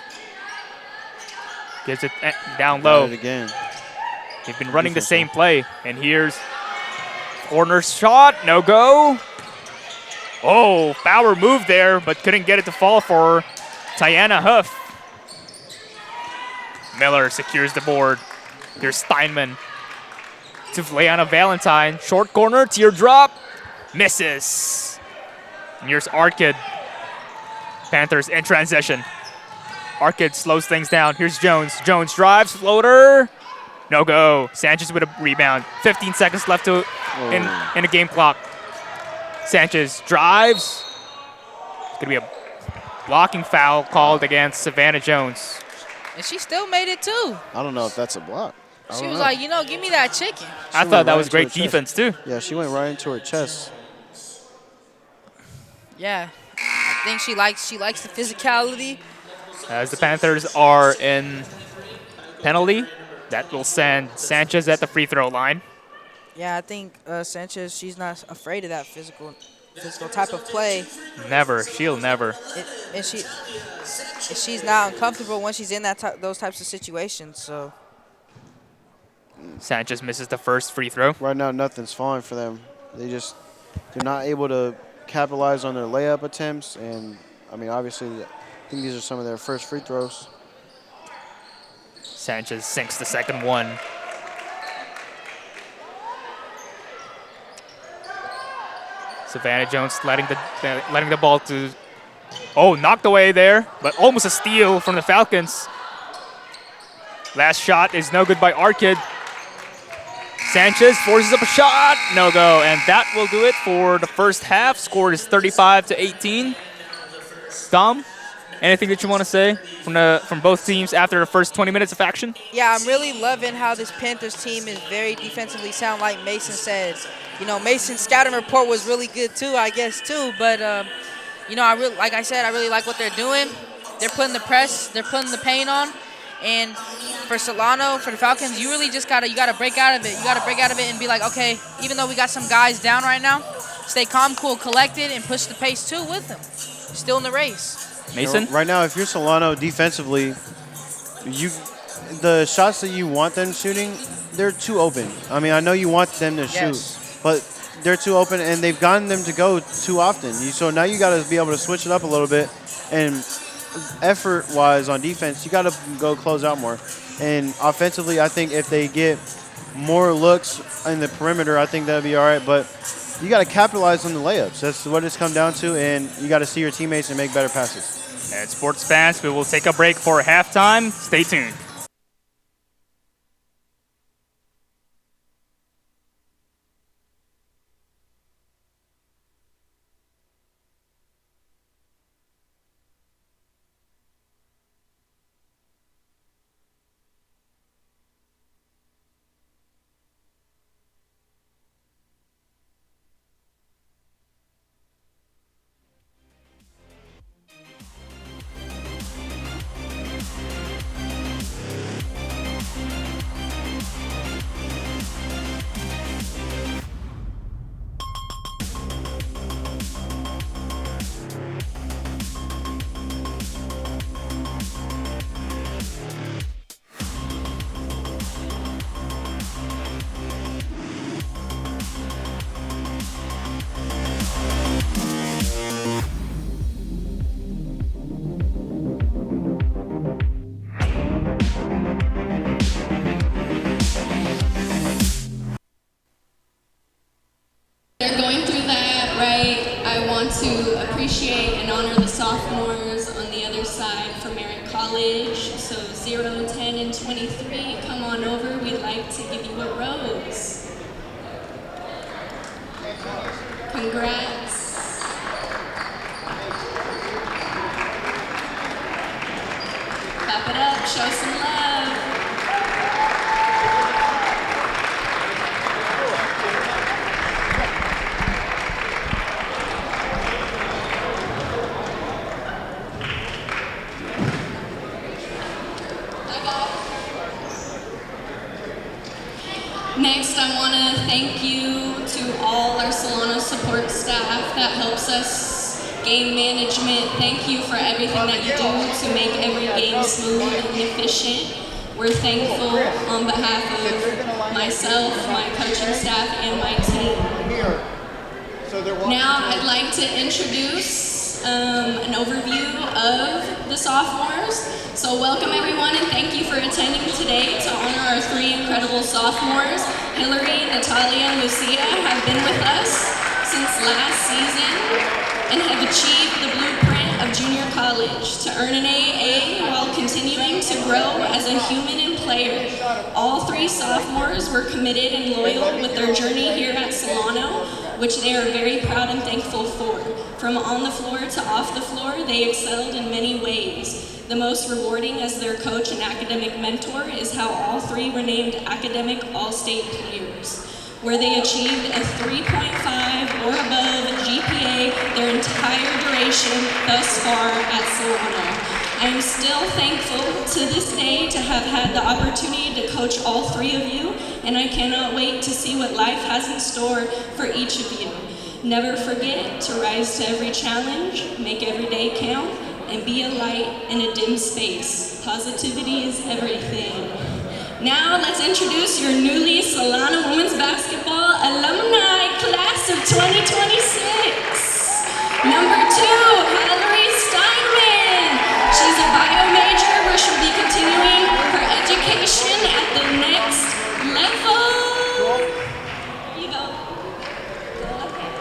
Gives it down Got low. it again. They've been running the same play. And here's corner shot, no go. Oh, Bauer moved there, but couldn't get it to fall for Tiana Huff. Miller secures the board. Here's Steinman to Leanna Valentine. Short corner, teardrop, misses. And here's Arkid. Panthers in transition. Arkid slows things down. Here's Jones. Jones drives, floater. No go. Sanchez with a rebound. 15 seconds left in a game clock. Sanchez drives. It's going to be a blocking foul called against Savannah Jones. And she still made it, too. I don't know if that's a block. She was like, give me that chicken. I thought that was great defense, too. Yeah, she went right into her chest. Yeah. I think she likes the physicality. As the Panthers are in penalty, that will send Sanchez at the free throw line. Yeah, I think Sanchez, she's not afraid of that physical type of play. Never. She'll never. And she's not uncomfortable when she's in those types of situations. So Sanchez misses the first free throw. Right now, nothing's falling for them. They're not able to capitalize on their layup attempts. And, I mean, obviously, I think these are some of their first free throws. Sanchez sinks the second one. Savannah Jones letting the ball to, knocked away there, but almost a steal from the Falcons. Last shot is no good by Arkid. Sanchez forces up a shot, no go, and that will do it for the first half. Score is 35-18. Dom, anything that you want to say from both teams after the first 20 minutes of action? yeah, I'm really loving how this Panthers team is very defensively sound, like Mason said. Mason's scouting report was really good too, I guess too. But I really like what they're doing. They're putting the press, they're putting the pain on. And for Solano, for the Falcons, you really just gotta break out of it. You gotta break out of it and be like, okay, even though we got some guys down right now, stay calm, cool, collected, and push the pace too with them. Still in the race. Mason? Right now, if you're Solano defensively, the shots that you want them shooting, they're too open. I mean, I know you want them to shoot, but they're too open, and they've gotten them to go too often. So now you got to be able to switch it up a little bit, and effort-wise on defense, you got to go close out more. And offensively, I think if they get more looks in the perimeter, I think that'd be all right. But you got to capitalize on the layups. That's what it's come down to, and you got to see your teammates and make better passes. And sports fans, we will take a break for halftime. Stay tuned. and honor the sophomores on the other side for Merritt College. So 0, 10, and 23, come on over. We'd like to give you a rose. Congrats. Clap it up, show some love. Next, I want to thank you to all our Solano support staff that helps us game management. Thank you for everything that you do to make every game smooth and efficient. We're thankful on behalf of myself, my coaching staff, and my team. Now, I'd like to introduce an overview of the sophomores. So welcome everyone and thank you for attending today to honor our 3 incredible sophomores. Hillary, Natalia, and Lucia have been with us since last season and have achieved the blueprint of junior college to earn an AA while continuing to grow as a human and player. All 3 sophomores were committed and loyal with their journey here at Solano, which they are very proud and thankful for. From on the floor to off the floor, they excelled in many ways. The most rewarding as their coach and academic mentor is how all 3 were named academic all-state players, where they achieved a 3.5 or above GPA their entire duration thus far at Solano. I am still thankful to this day to have had the opportunity to coach all 3 of you, and I cannot wait to see what life has in store for each of you. Never forget to rise to every challenge, make every day count, and be a light in a dim space. Positivity is everything. Now let's introduce your newly Solano women's basketball alumni class of 2026. Number 2, Hillary Steinman. She's a bio major where she'll be continuing her education at the next level. Here you go. Go ahead.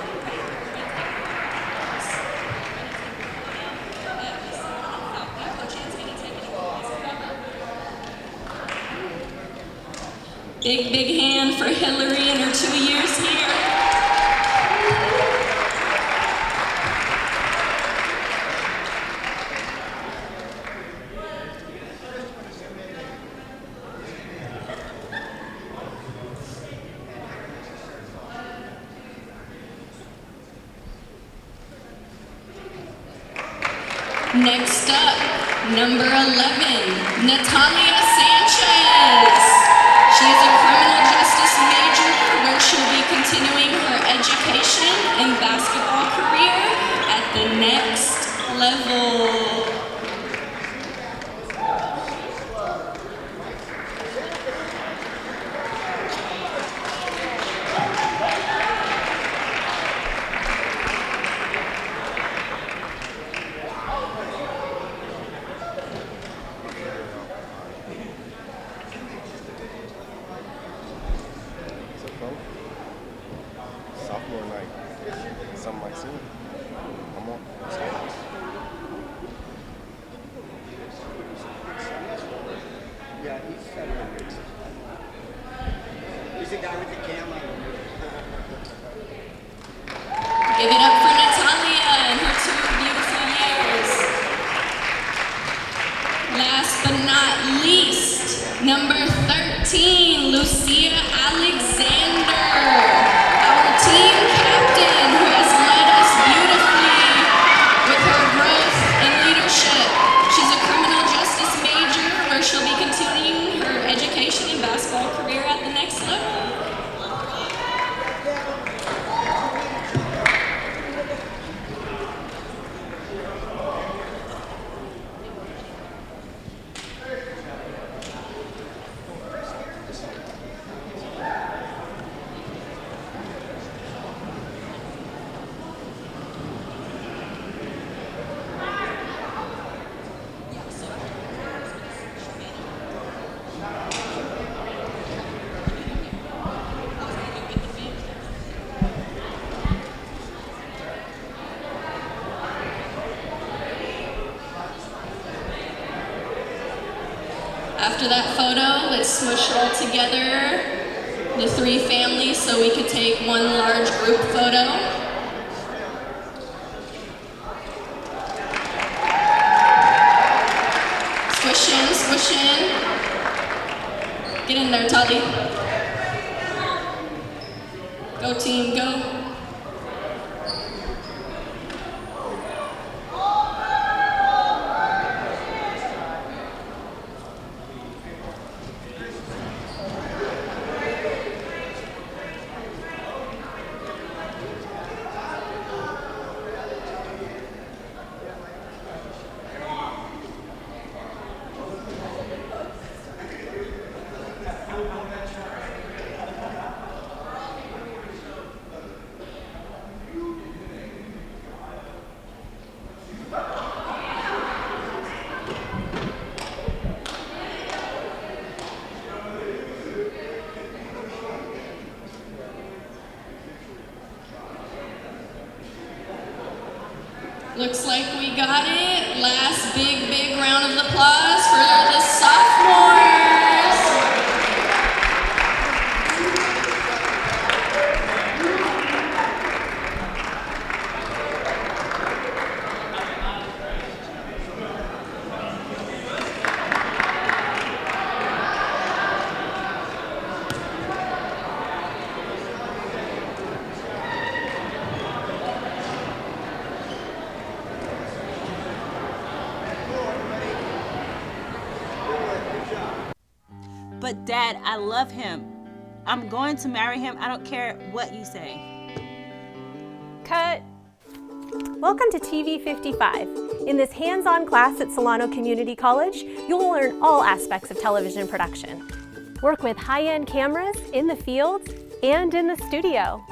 Big hand for Hillary in her 2 years here. Next up, number 11, Natalia Sanchez. She is a criminal justice major where she'll be continuing her education and basketball career at the next level. Sophomore night, something like that. Come on. Yeah, he's set up. He's the guy with the camera. Give it up for Natalia and her 2 beautiful years. Last but not least, number 13, Lucia Alexander. Team captain who has led us beautifully with her growth and leadership. She's a criminal justice major where she'll be continuing her education and basketball career at the next level. After that photo, let's smush all together the 3 families so we could take one large group photo. Squish in, squish in. Get in there, Toddy. Go team, go. Looks like we got it. Last big round of applause for the sophomores. But Dad, I love him. I'm going to marry him. I don't care what you say. Cut. Welcome to TV 55. In this hands-on class at Solano Community College, you'll learn all aspects of television production. Work with high-end cameras in the field and in the studio.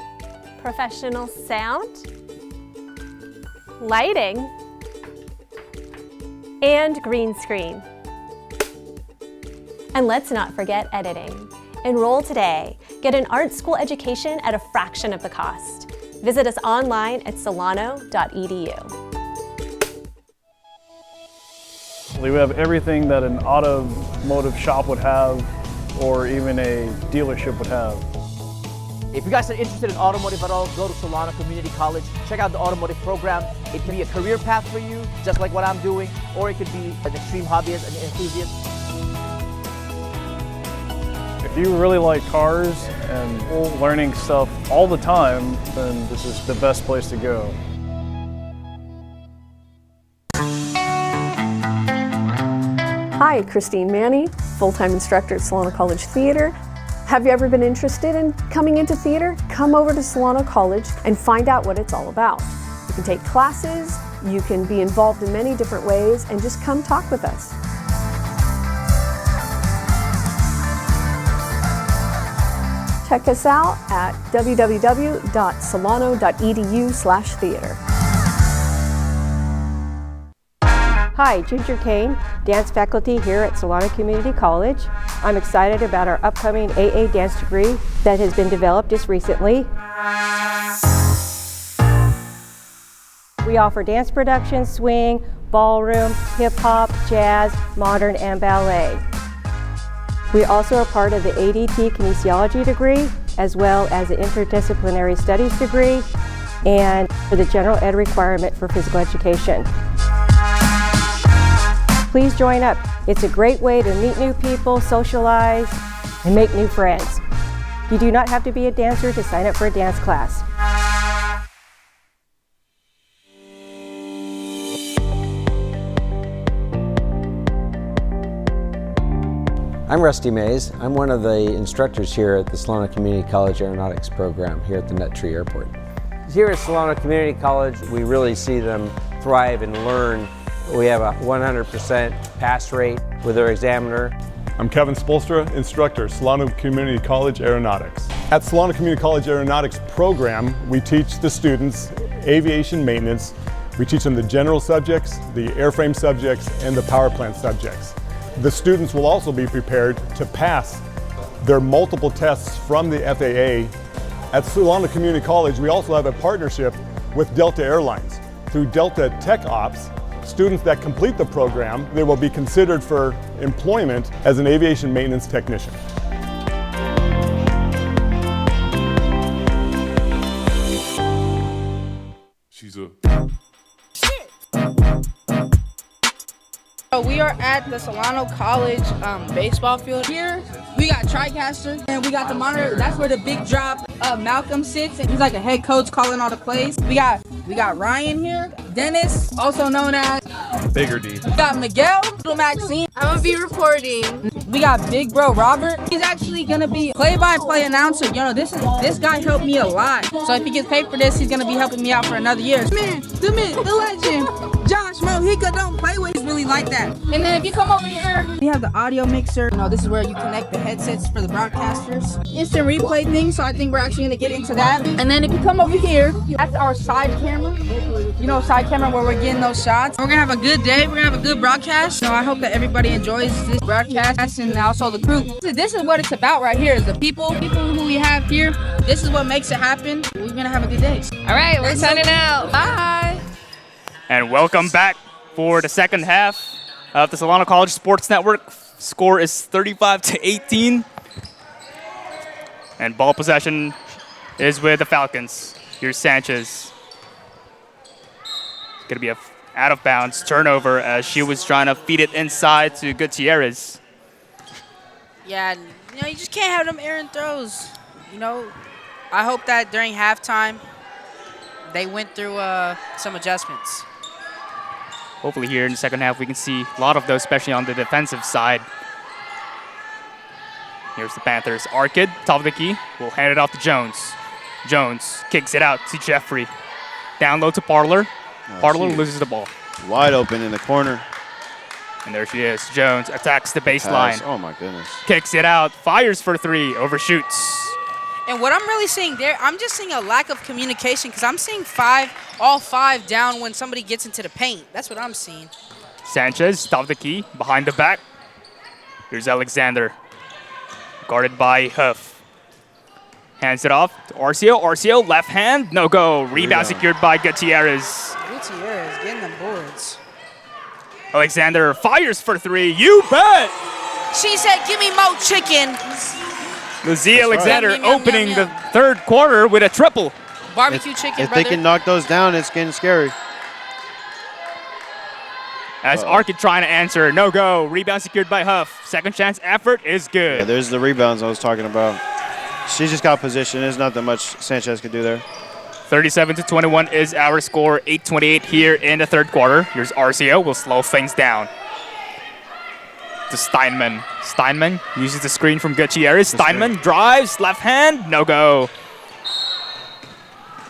Professional sound, lighting, and green screen. And let's not forget editing. Enroll today. Get an art school education at a fraction of the cost. Visit us online at solano.edu. We have everything that an automotive shop would have or even a dealership would have. If you guys are interested in automotive at all, go to Solano Community College. Check out the automotive program. It can be a career path for you, just like what I'm doing, or it could be an extreme hobbyist, an enthusiast. If you really like cars and learning stuff all the time, then this is the best place to go. Hi, Christine Manny, full-time instructor at Solano College Theater. Have you ever been interested in coming into theater? Come over to Solano College and find out what it's all about. You can take classes, you can be involved in many different ways, and just come talk with us. Check us out at www.solano.edu/theater. Hi, Ginger Kane, dance faculty here at Solano Community College. I'm excited about our upcoming AA dance degree that has been developed just recently. We offer dance production, swing, ballroom, hip hop, jazz, modern, and ballet. We also are part of the ADT Kinesiology degree, as well as the Interdisciplinary Studies degree, and for the general ed requirement for physical education. Please join up. It's a great way to meet new people, socialize, and make new friends. You do not have to be a dancer to sign up for a dance class. I'm Rusty Mays. I'm one of the instructors here at the Solano Community College Aeronautics program here at the Nut Tree Airport. Here at Solano Community College, we really see them thrive and learn. We have a 100% pass rate with our examiner. I'm Kevin Spolstra, instructor, Solano Community College Aeronautics. At Solano Community College Aeronautics program, we teach the students aviation maintenance. We teach them the general subjects, the airframe subjects, and the power plant subjects. The students will also be prepared to pass their multiple tests from the FAA. At Solano Community College, we also have a partnership with Delta Airlines. Through Delta Tech Ops, students that complete the program, they will be considered for employment as an aviation maintenance technician. She's a... So we are at the Solano College baseball field here. We got TriCaster and we got the monitor. That's where the big drop Malcolm sits, and he's like a head coach calling all the plays. We got Ryan here, Dennis, also known as Bigger D. We got Miguel, little Maxine. I'm gonna be reporting. We got Big Bro Robert. He's actually gonna be play-by-play announcer. You know, this guy helped me a lot. So if he gets paid for this, he's gonna be helping me out for another year. Man, the legend, Josh Mojica, don't play with. He's really like that. And then if you come over here, we have the audio mixer. You know, this is where you connect the headsets for the broadcasters. Instant replay thing. So I think we're actually gonna get into that. And then if you come over here, that's our side camera. You know, side camera where we're getting those shots. We're gonna have a good day. We're gonna have a good broadcast. So I hope that everybody enjoys this broadcast and also the crew. This is what it's about right here. Is the people who we have here. This is what makes it happen. We're gonna have a good day. All right, we're signing out. Bye. And welcome back for the second half of the Solano College Sports Network. Score is 35-18. And ball possession is with the Falcons. Here's Sanchez. It's going to be a out of bounds turnover as she was trying to feed it inside to Gutierrez. Yeah, you know, you just can't have them errant throws. You know, I hope that during halftime they went through some adjustments. Hopefully here in the second half we can see a lot of those, especially on the defensive side. Here's the Panthers. Arkid, top of the key, will hand it off to Jones. Jones kicks it out to Jeffrey. Down low to Parler. Parler loses the ball. Wide open in the corner. And there she is. Jones attacks the baseline. Pass. Oh, my goodness. Kicks it out. Fires for three. Overshoots. And what I'm really seeing there, I'm just seeing a lack of communication because I'm seeing all five down when somebody gets into the paint. That's what I'm seeing. Sanchez, top of the key, behind the back. Here's Alexander. Guarded by Huff. Hands it off to Arcio. Arcio, left hand, no go. Rebound secured by Gutierrez. Gutierrez getting the boards. Alexander fires for three. You bet! She said, give me more chicken. Lizzie Alexander opening the third quarter with a triple. Barbecue chicken, If they can knock those down, it's getting scary. As Arkid trying to answer, no go. Rebound secured by Huff. Second chance effort is good. Yeah, there's the rebounds I was talking about. She just got position. There's not that much Sanchez could do there. 37-21 is our score. 8:28 here in the third quarter. Here's Arcio. Will slow things down. To Steinman. Steinman uses the screen from Gutierrez. Steinman drives, left hand, no go.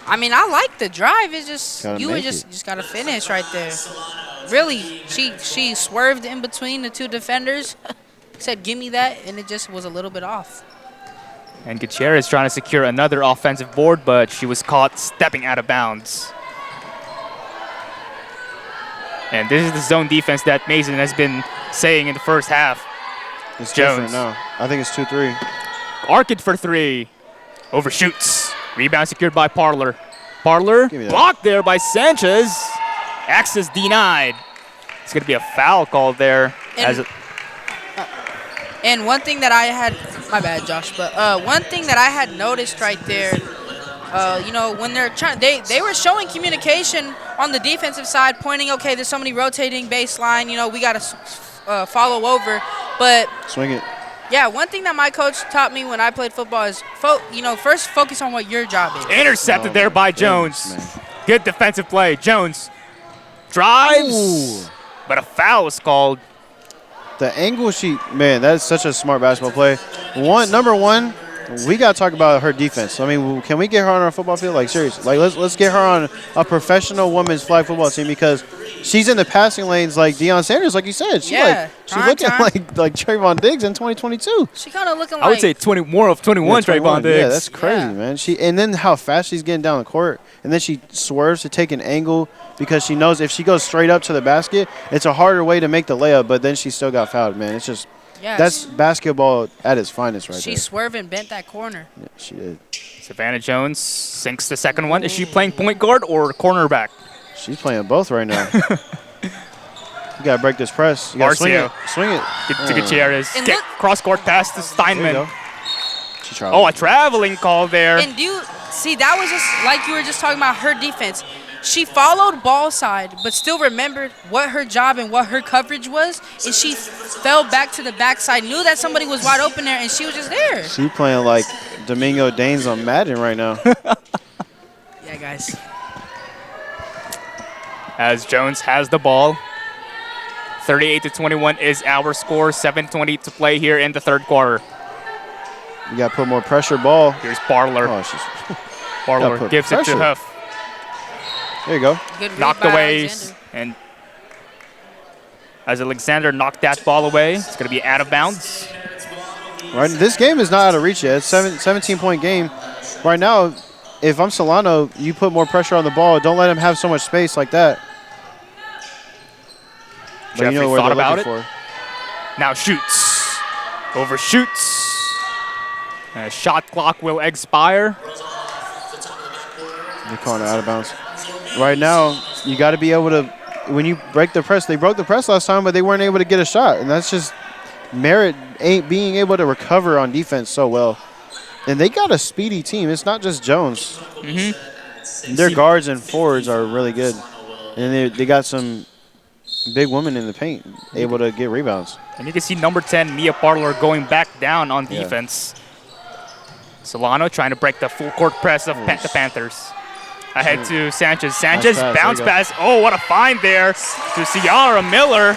I mean, I like the drive. It's just Gotta you make just gotta finish right there. Really, she swerved in between the two defenders. Said, "Give me that," and it just was a little bit off. And Gutierrez trying to secure another offensive board, but she was caught stepping out of bounds. And this is the zone defense that Mason has been saying in the first half. It's Jones. different now. I think it's 2-3. Arkid for three. Overshoots. Rebound secured by Parler. Parler blocked there by Sanchez. Access denied. It's going to be a foul called there. And one thing that I had, my bad, Josh, but one thing that I had noticed right there, you know, when they're trying, they were showing communication on the defensive side, pointing, okay, there's somebody rotating baseline, you know, we got to follow over, but swing it. Yeah, one thing that my coach taught me when I played football is, first focus on what your job is. Intercepted there by Jones. Good defensive play. Jones drives, but a foul is called. The angle man, that is such a smart basketball play. Number one, we got to talk about her defense. I mean, can we get her on our football field? Like, seriously. Like, let's get her on a professional women's flag football team because she's in the passing lanes like Deion Sanders, like you said. She's looking like Trayvon Diggs in 2022. She kind of looking like... I would say more of 21 Trayvon Diggs. Yeah, that's crazy, man. And then how fast she's getting down the court. And then she swerves to take an angle because she knows if she goes straight up to the basket, it's a harder way to make the layup, but then she still got fouled, man. It's just... Yeah, that's basketball at its finest right there. She swerved and bent that corner. Yeah, she did. Savannah Jones sinks the second one. Is she playing point guard or cornerback? She's playing both right now. You got to break this press. You got to swing it. Marcio. Swing it. To Gutierrez. And Get look- cross-court pass to There Steinman. you go. She tried. Oh, a traveling call there. And do you see that was just like you were just talking about her defense. She followed ball side, but still remembered what her job and what her coverage was, and she fell back to the backside, knew that somebody was wide open there, and she was just there. She playing like Domingo Danes on Madden right now. Yeah, guys. As Jones has the ball. 38-21 is our score. 7:20 to play here in the third quarter. You got to put more pressure ball. Here's Barler. Oh, she's Barler put gives it pressure. to Huff. There you go. Good read Knocked by away. Alexander. And as Alexander knocked that ball away, it's going to be out of bounds. Right, this game is not out of reach yet. It's 17-point game. Right now, if I'm Solano, you put more pressure on the ball. Don't let him have so much space like that. But Jeffrey you know where thought they're about looking it. for. Now shoots. Overshoots. Shot clock will expire. They're calling it out of bounds. Right now, you got to be able to, when you break the press, they broke the press last time, but they weren't able to get a shot. And that's just Merritt ain't being able to recover on defense so well. And they got a speedy team. It's not just Jones. Mm-hmm. Their guards and forwards are really good. And they got some big women in the paint, able to get rebounds. And you can see number 10, Mia Parler, going back down on defense. Solano trying to break the full court press of the Panthers. Ahead to Sanchez. Sanchez Nice pass. bounce There you go. pass. Oh, what a find there to Ciara Miller.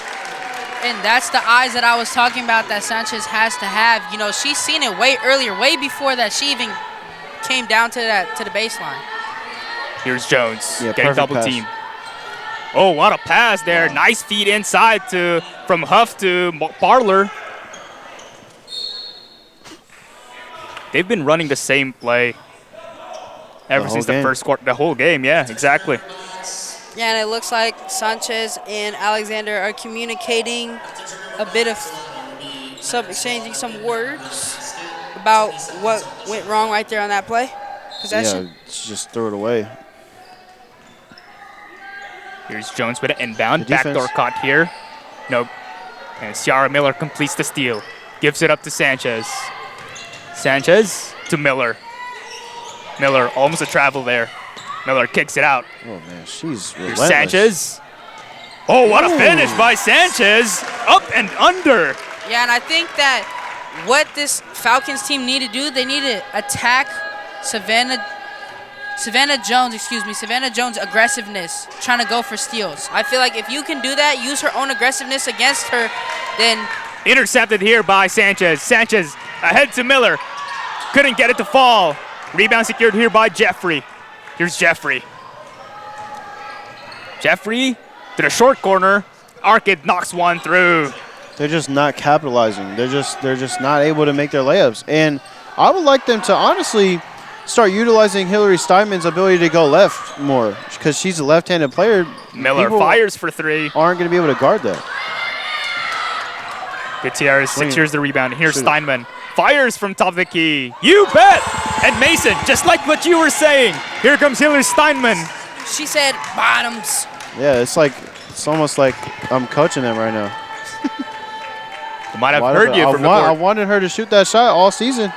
And that's the eyes that I was talking about that Sanchez has to have. You know, she's seen it way earlier, way before that she even came down to the baseline. Here's Jones getting perfect double pass. team. Oh, what a pass there. Nice feed inside from Huff to Parler. They've been running the same play ever since the first quarter, the whole game. Yeah, exactly. Yeah, and it looks like Sanchez and Alexander are communicating a bit of exchanging some words about what went wrong right there on that play. Possession. Yeah, just throw it away. Here's Jones with an inbound. Good defense. Backdoor cut here. Nope. And Ciara Miller completes the steal. Gives it up to Sanchez. Sanchez to Miller. Miller, almost a travel there. Miller kicks it out. Oh, man, she's Here's relentless. Sanchez. Oh, what a finish by Sanchez. Up and under. Yeah, and I think that what this Falcons team need to do, they need to attack Savannah Jones' aggressiveness, trying to go for steals. I feel like if you can do that, use her own aggressiveness against her, then... Intercepted here by Sanchez. Sanchez ahead to Miller. Couldn't get it to fall. Rebound secured here by Jeffrey. Here's Jeffrey. Jeffrey to the short corner. Arkid knocks one through. They're just not capitalizing. They're just not able to make their layups. And I would like them to honestly start utilizing Hillary Steinman's ability to go left more, because she's a left-handed player. Miller People fires for three. Aren't going to be able to guard that. Gutierrez secures the rebound. Here's Shoot it. Steinman. Fires from top of the key. You bet! And Mason, just like what you were saying. Here comes Hillary Steinman. She said bottoms. Yeah, it's almost like I'm coaching them right now. They might have heard you from the I board. wanted her to shoot that shot all season.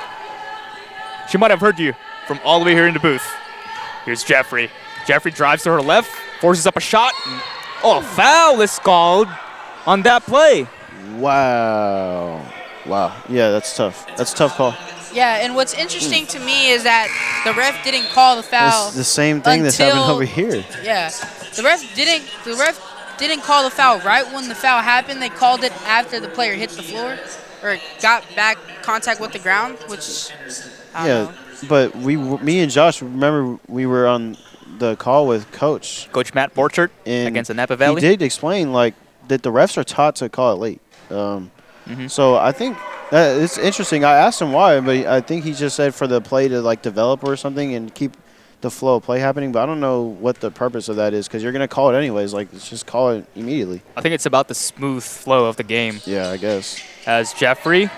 She might have heard you from all the way here in the booth. Here's Jeffrey. Jeffrey drives to her left, forces up a shot. Oh, foul is called on that play. Wow. Yeah, that's tough. That's a tough call. Yeah, and what's interesting to me is that the ref didn't call the foul. It's the same thing that's happening until- over here. Yeah, the ref didn't call the foul right when the foul happened. They called it after the player hit the floor or got back contact with the ground, which I don't know. But me and Josh, remember we were on the call with Coach Matt Borchert against the Napa Valley. He did explain that the refs are taught to call it late. So I think that it's interesting. I asked him why, but I think he just said for the play to develop or something and keep the flow of play happening. But I don't know what the purpose of that is, because you're going to call it anyways. Let's just call it immediately. I think it's about the smooth flow of the game. Yeah, I guess. As Jeffrey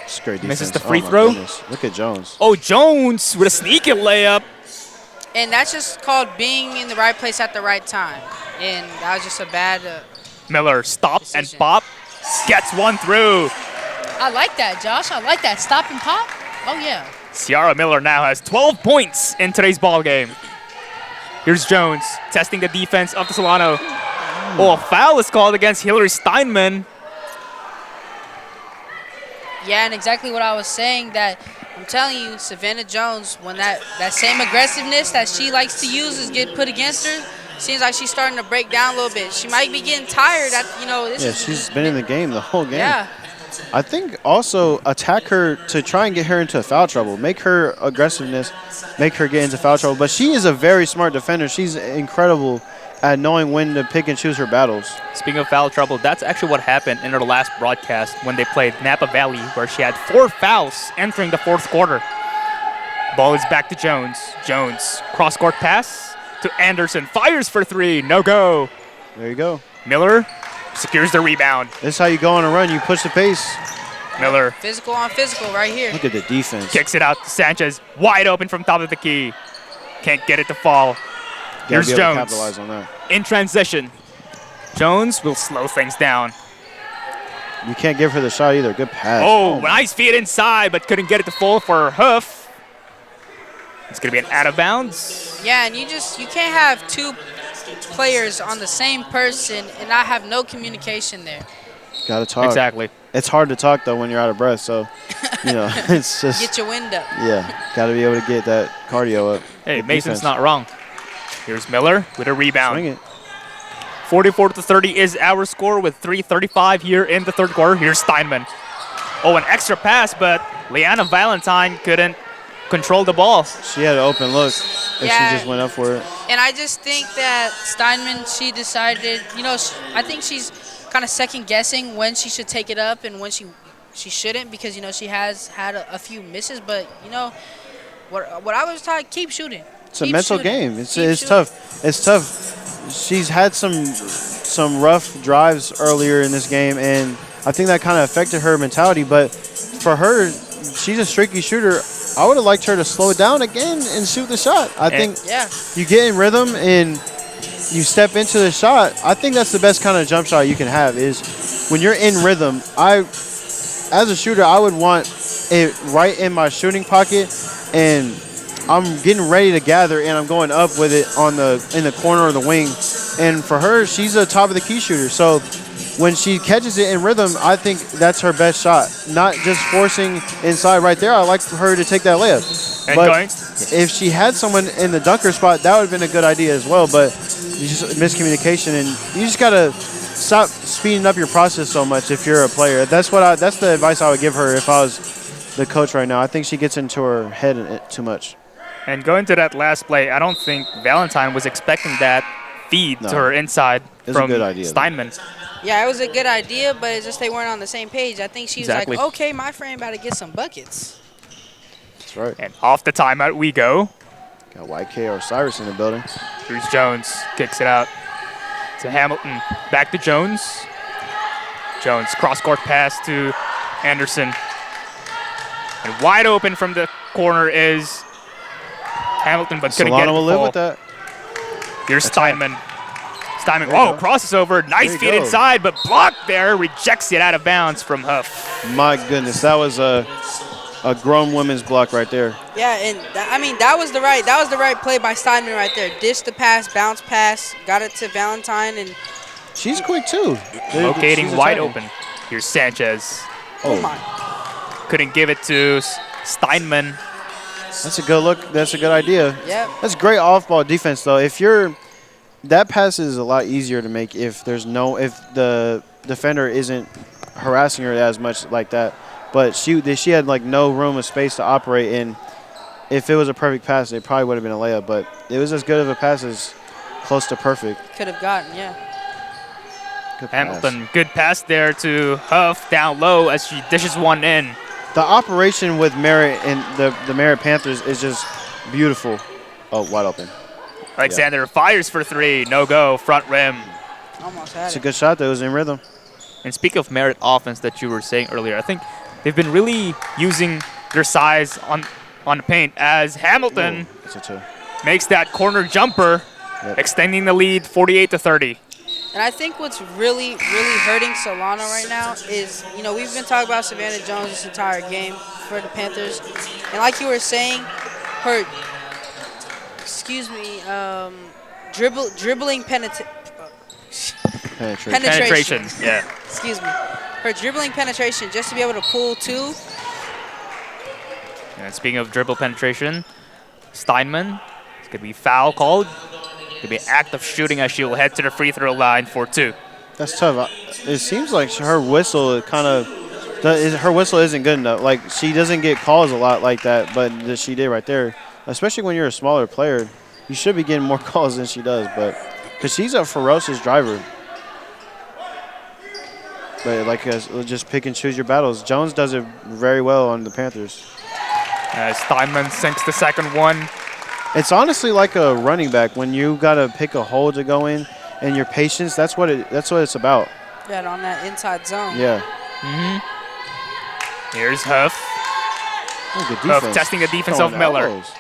It's great defense. misses the Oh free my throw. goodness. Look at Jones. Oh, Jones with a sneaky layup. And that's just called being in the right place at the right time. And that was just a bad Miller stop and pop. Gets one through. I like that, Josh. I like that. Stop and pop. Oh, yeah. Ciara Miller now has 12 points in today's ball game. Here's Jones testing the defense of the Solano. Oh, a foul is called against Hillary Steinman. Yeah, and exactly what I was saying, that I'm telling you, Savannah Jones, when that same aggressiveness that she likes to use is get put against her, seems like she's starting to break down a little bit. She might be getting tired. She's been in the game the whole game. Yeah. I think also attack her to try and get her into foul trouble. Make her aggressiveness, make her get into foul trouble. But she is a very smart defender. She's incredible at knowing when to pick and choose her battles. Speaking of foul trouble, that's actually what happened in her last broadcast when they played Napa Valley, where she had 4 fouls entering the 4th quarter. Ball is back to Jones. Jones, cross-court pass to Anderson. Fires for 3, no go. There you go. Miller secures the rebound. This is how you go on a run. You push the pace. Miller. Physical on physical right here. Look at the defense. Kicks it out to Sanchez. Wide open from top of the key. Can't get it to fall. Here's Jones. Capitalize on that. In transition. Jones will slow things down. You can't give her the shot either. Good pass. Oh, nice feed inside, but couldn't get it to fall for Huff. It's going to be an out of bounds. Yeah, and you can't have 2 players on the same person and not have no communication there. Gotta talk. Exactly. It's hard to talk though when you're out of breath, so it's just get your wind up. Yeah, gotta be able to get that cardio up. Hey, Good Mason's defense. not wrong. Here's Miller with a rebound. Swing it. 44-30 is our score with 3:35 here in the 3rd quarter. Here's Steinman. Oh, an extra pass, but Leanna Valentine couldn't control the ball. She had an open look, and she just went up for it. And I just think that Steinman, she decided, I think she's kind of second-guessing when she should take it up and when she shouldn't, because, she has had a few misses. But, what I was taught, keep shooting. It's a mental game. It's tough. It's tough. She's had some rough drives earlier in this game, and I think that kind of affected her mentality. But for her, she's a streaky shooter. I would have liked her to slow it down again and shoot the shot. I think you get in rhythm and you step into the shot. I think that's the best kind of jump shot you can have is when you're in rhythm. As a shooter, I would want it right in my shooting pocket, and I'm getting ready to gather, and I'm going up with it in the corner of the wing. And for her, she's a top of the key shooter. So when she catches it in rhythm, I think that's her best shot. Not just forcing inside right there. I like for her to take that layup. And but if she had someone in the dunker spot, that would have been a good idea as well. But it's just miscommunication, and you just gotta stop speeding up your process so much if you're a player. That's the advice I would give her if I was the coach right now. I think she gets into her head too much. And going to that last play, I don't think Valentine was expecting that feed to her inside from a good idea, Steinman. Yeah, it was a good idea, but it's just they weren't on the same page. I think she was like, okay, my friend about to get some buckets. That's right. And off the timeout we go. Got YK or Cyrus in the building. Here's Jones. Kicks it out to Hamilton. Back to Jones. Jones, cross-court pass to Anderson. And wide open from the corner is Hamilton, but couldn't get it to will live fall. with that. Here's Steinman. Whoa, crosses over. Nice feed inside, but blocked there. Rejects it out of bounds from Huff. My goodness, that was a grown woman's block right there. Yeah, and that was the right play by Steinman right there. Dish the pass, bounce pass, got it to Valentine, and she's quick too. Locating wide open. Here's Sanchez. Oh my! Couldn't give it to Steinman. That's a good look. That's a good idea. Yeah. That's great off-ball defense though. That pass is a lot easier to make if the defender isn't harassing her as much like that. But she had like no room of space to operate in. If it was a perfect pass, it probably would have been a layup. But it was as good of a pass as close to perfect. Could have gotten, yeah. Good Hamilton, good pass there to Huff down low as she dishes one in. The operation with Merritt and the Merritt Panthers is just beautiful. Oh, wide open. Alexander fires for 3, no go, front rim. Almost had It's a good shot that was in rhythm. And speak of Merritt offense that you were saying earlier, I think they've been really using their size on the paint as Hamilton makes that corner jumper, extending the lead 48-30. And I think what's really, really hurting Solano right now is, you know, we've been talking about Savannah Jones this entire game for the Panthers. And like you were saying, her, dribbling penetration. Yeah. Excuse me. Her dribbling penetration, just to be able to pull two. And speaking of dribble penetration, Steinman, it's going to be foul called. It's going to be an act of shooting as she will head to the free throw line for 2. That's tough. It seems like her whistle her whistle isn't good enough. Like, she doesn't get calls a lot like that, but she did right there. Especially when you're a smaller player, you should be getting more calls than she does, but because she's a ferocious driver. But like, just pick and choose your battles. Jones does it very well on the Panthers. As Steinman sinks the second one. It's honestly like a running back when you gotta pick a hole to go in, and your patience. That's what it's about. Yeah, on that inside zone. Yeah. Here's Huff. Oh, good Huff defense. testing the defense Throwing of Miller. elbows.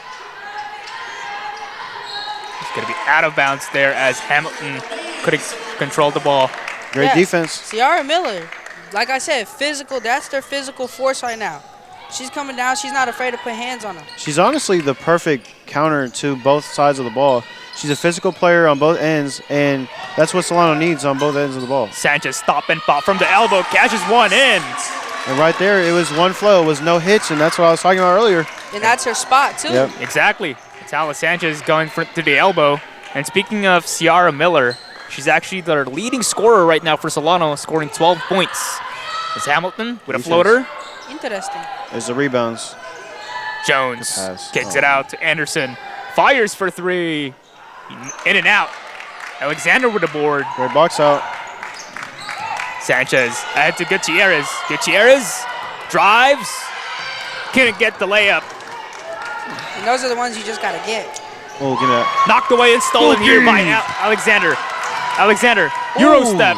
It's going to be out of bounds there as Hamilton couldn't control the ball. Great defense. Ciara Miller, like I said, physical. That's their physical force right now. She's coming down. She's not afraid to put hands on them. She's honestly the perfect counter to both sides of the ball. She's a physical player on both ends, and that's what Solano needs on both ends of the ball. Sanchez stop and pop from the elbow, catches one in. And right there, it was one flow. It was no hitch, and that's what I was talking about earlier. And that's her spot, too. Yep. Exactly. It's Alice Sanchez going to the elbow. And speaking of Ciara Miller, she's actually their leading scorer right now for Solano, scoring 12 points. It's Hamilton with a floater. Interesting. There's the rebounds. Jones kicks it out to Anderson. Fires for 3. In and out. Alexander with the board. Great box out. Sanchez ahead to Gutierrez. Gutierrez drives. Couldn't get the layup. And those are the ones you just got to get. Oh, give me that. Knocked away and stolen here by Alexander. Alexander, Euro step.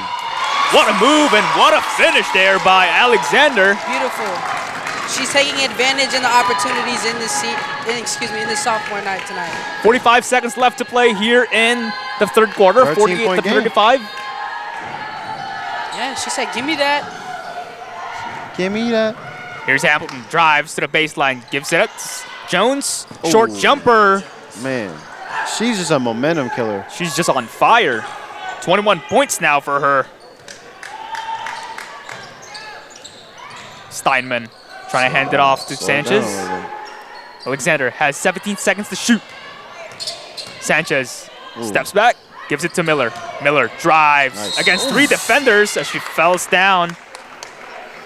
What a move and what a finish there by Alexander. Beautiful. She's taking advantage of the opportunities in this sophomore night tonight. 45 seconds left to play here in the third quarter. 48-35. Yeah, she said, "Give me that." Give me that. Here's Hamilton, drives to the baseline, gives it up. Jones, short jumper. Man, she's just a momentum killer. She's just on fire. 21 points now for her. Steinman trying to hand it off to Sanchez. Alexander has 17 seconds to shoot. Sanchez steps back, gives it to Miller. Miller drives against 3 defenders as she falls down.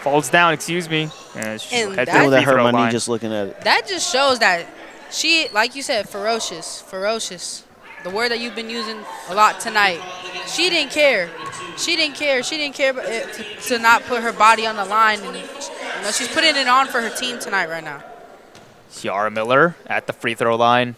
Excuse me. And that hurt my knee just looking at it. That just shows that she, like you said, ferocious. The word that you've been using a lot tonight. She didn't care. She didn't care to not put her body on the line. And, she's putting it on for her team tonight right now. Ciara Miller at the free throw line.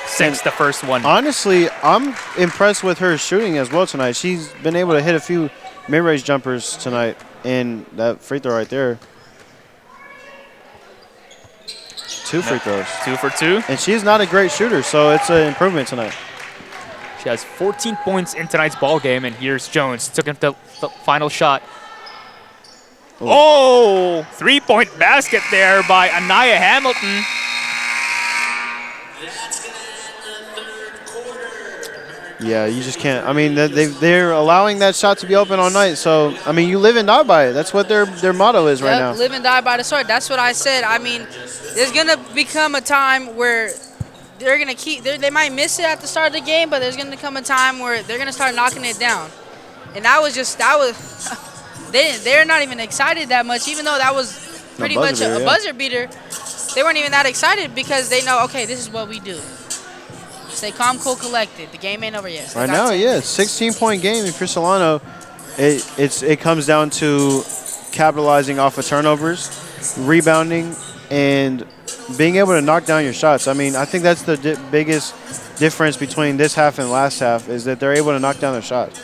Sinks the first one. Honestly, I'm impressed with her shooting as well tonight. She's been able to hit a few mid-range jumpers tonight, and that free throw right there. 2 free throws. 2 for 2. And she's not a great shooter, so it's an improvement tonight. She has 14 points in tonight's ball game, and here's Jones. Took him to the final shot. Oh, 3-point basket there by Anaya Hamilton. Yeah, you just can't. I mean, they're allowing that shot to be open all night. So, I mean, you live and die by it. That's what their motto is right now. Live and die by the sword. That's what I said. I mean, there's going to become a time where they're going to they might miss it at the start of the game, but there's going to come a time where they're going to start knocking it down. And they're not even excited that much, even though that was pretty much a buzzer beater. They weren't even that excited because they know, okay, this is what we do. Stay calm, cool, collected. The game ain't over yet. Right now, 16-point game. If you're Solano, it comes down to capitalizing off of turnovers, rebounding, and being able to knock down your shots. I mean, I think that's the biggest difference between this half and last half is that they're able to knock down their shots.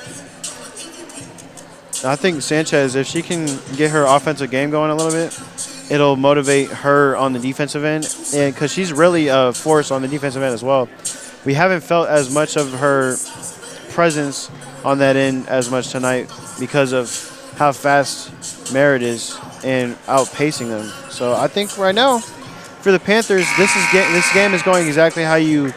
I think Sanchez, if she can get her offensive game going a little bit, it'll motivate her on the defensive end, and because she's really a force on the defensive end as well. We haven't felt as much of her presence on that end as much tonight because of how fast Merritt is and outpacing them. So I think right now, for the Panthers, this game is going exactly how you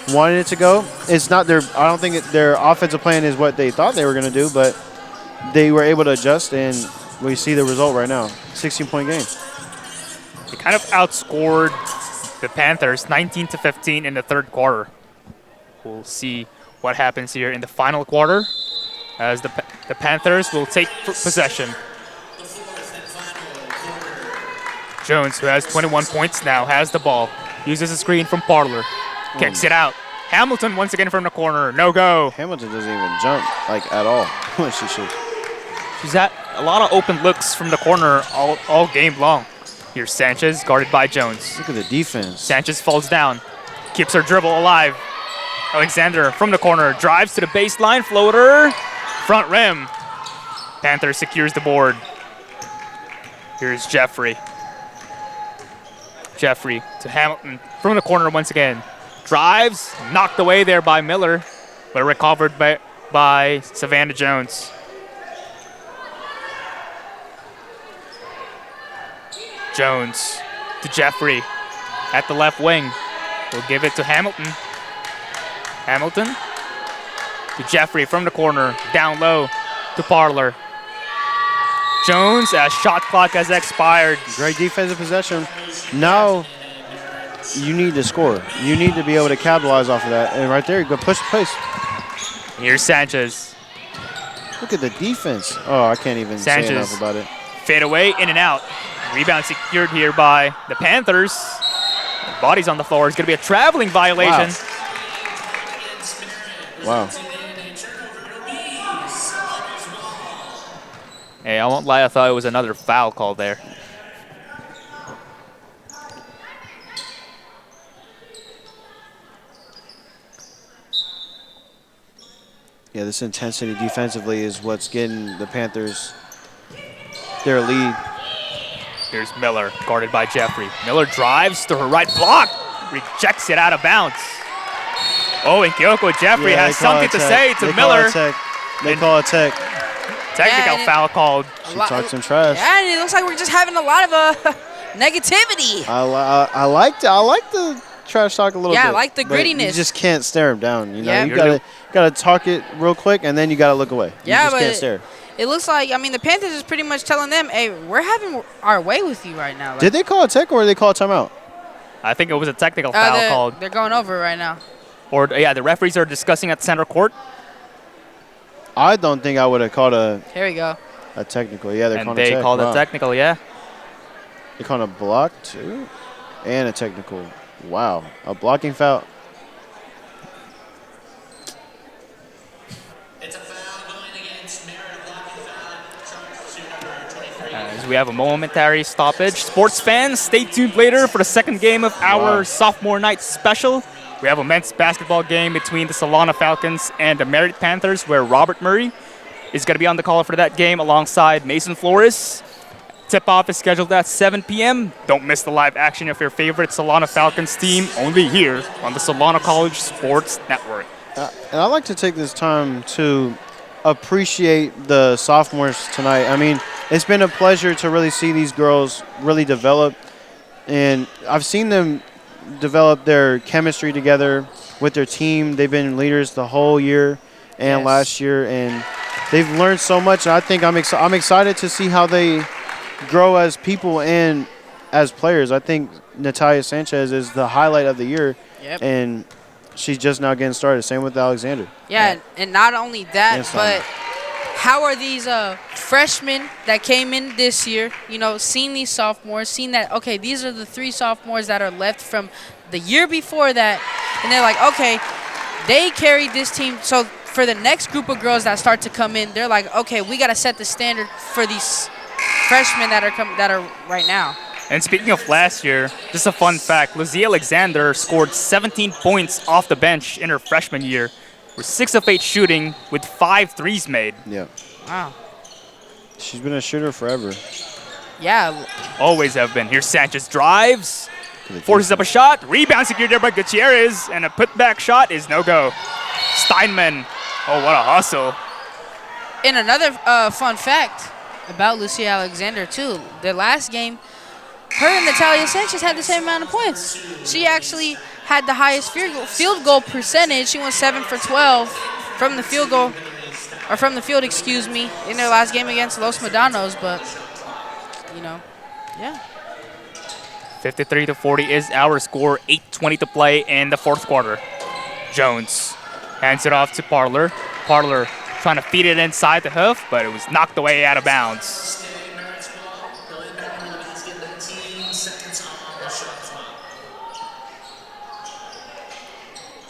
wanted it to go. It's not their. I don't think their offensive plan is what they thought they were going to do, but they were able to adjust, and we see the result right now. 16-point game. They kind of outscored the Panthers 19-15 in the third quarter. We'll see what happens here in the final quarter as the Panthers will take possession. Jones, who has 21 points now, has the ball. Uses a screen from Parlor. Kicks it out. Hamilton once again from the corner. No go. Hamilton doesn't even jump at all when she shoots. She's had a lot of open looks from the corner all game long. Here's Sanchez, guarded by Jones. Look at the defense. Sanchez falls down. Keeps her dribble alive. Alexander from the corner. Drives to the baseline. Floater. Front rim. Panther secures the board. Here's Jeffrey. Jeffrey to Hamilton from the corner once again. Drives. Knocked away there by Miller, but recovered by Savannah Jones. Jones to Jeffrey at the left wing. We'll give it to Hamilton. Hamilton to Jeffrey from the corner. Down low to Parlor. Jones, as shot clock has expired. Great defensive possession. Now you need to score. You need to be able to capitalize off of that. And right there, you go push the pace. Here's Sanchez. Look at the defense. Oh, I can't even say enough about it. Fade away, in and out. Rebound secured here by the Panthers. Body's on the floor. It's going to be a traveling violation. Wow. Hey, I won't lie. I thought it was another foul call there. Yeah, this intensity defensively is what's getting the Panthers their lead. Here's Miller, guarded by Jeffrey. Miller drives to her right block. Rejects it out of bounds. Oh, and Kyoko Jeffrey has something to say to Miller. They call a tech. Technical foul called. She talks some trash. Yeah, and it looks like we're just having a lot of negativity. I like the trash talk a little bit. Yeah, I like the but grittiness. You just can't stare him down. You know, Yeah. you gotta talk it real quick, and then you gotta look away. Yeah, you just but can't stare. It looks like, I mean, the Panthers is pretty much telling them, hey, we're having our way with you right now. Like, Did they call a tech or did they call a timeout? I think it was a technical foul called. They're going over it right now. Or, yeah, the referees are discussing at center court. I don't think I would have called a Here we go. technical. Yeah, they're And calling a they tech. called Wow. a technical, yeah. They're calling a block, too? And a technical. Wow. A blocking foul. As we have a momentary stoppage. Sports fans, stay tuned later for the second game of our sophomore night special. We have a men's basketball game between the Solano Falcons and the Merritt Panthers, where Robert Murray is going to be on the call for that game alongside Mason Flores. Tip-off is scheduled at 7 p.m. Don't miss the live action of your favorite Solano Falcons team, only here on the Solano College Sports Network. And I'd like to take this time to appreciate the sophomores tonight. I mean, it's been a pleasure to really see these girls really develop. And I've seen them develop their chemistry together with their team. They've been leaders the whole year and last year. And they've learned so much. And I think I'm excited to see how they grow as people and as players. I think Natalia Sanchez is the highlight of the year. Yep. And she's just now getting started. Same with Alexander. Yeah, and not only that, Yes, but how are these freshmen that came in this year, seeing these sophomores, seeing that, okay, these are the 3 sophomores that are left from the year before that, and they're like, okay, they carried this team. So for the next group of girls that start to come in, they're like, okay, we got to set the standard for these freshmen that are right now. And speaking of last year, just a fun fact, Lizzie Alexander scored 17 points off the bench in her freshman year, with 6 of 8 shooting, with 5 threes made. Yeah. Wow. She's been a shooter forever. Yeah. Always have been. Here's Sanchez drives, forces up a shot, rebound secured there by Gutierrez, and a putback shot is no go. Steinman, oh, what a hustle. And another fun fact about Lucia Alexander, too. Their last game, her and Natalia Sanchez had the same amount of points. She actually had the highest field goal percentage. She went 7 for 12 from the field goal, or from the field, excuse me, in their last game against Los Medanos. But, you know, yeah. 53-40 is our score. 8:20 to play in the fourth quarter. Jones hands it off to Parler. Parler trying to feed it inside the hoof, but it was knocked away out of bounds.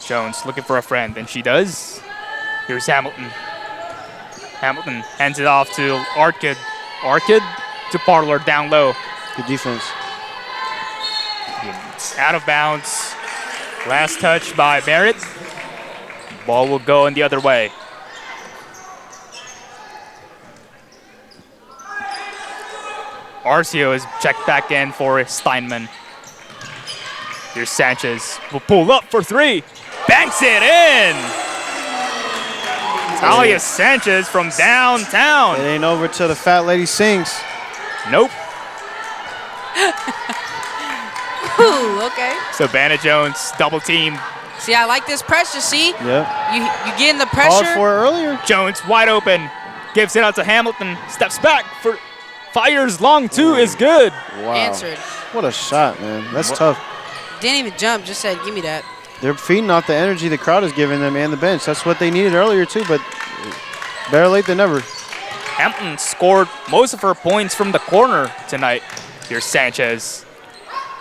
Jones looking for a friend, and she does. Here's Hamilton. Hamilton hands it off to Arkid. Arkid to Parler down low. Good defense. Out of bounds. Last touch by Merritt. Ball will go in the other way. Arcio is checked back in for Steinman. Here's Sanchez. Will pull up for three. Banks it in. Talia Sanchez from downtown. It ain't over till the fat lady sings. Nope. Ooh, okay. So Vanna Jones double team. See, I like this pressure, see? Yeah. You get in the pressure. Called for it earlier. Jones wide open. Gives it out to Hamilton. Steps back for fires long two is good. Wow. Answered. What a shot, man. That's tough. Didn't even jump, just said, give me that. They're feeding off the energy the crowd is giving them and the bench. That's what they needed earlier, too, but better late than never. Hampton scored most of her points from the corner tonight. Here's Sanchez.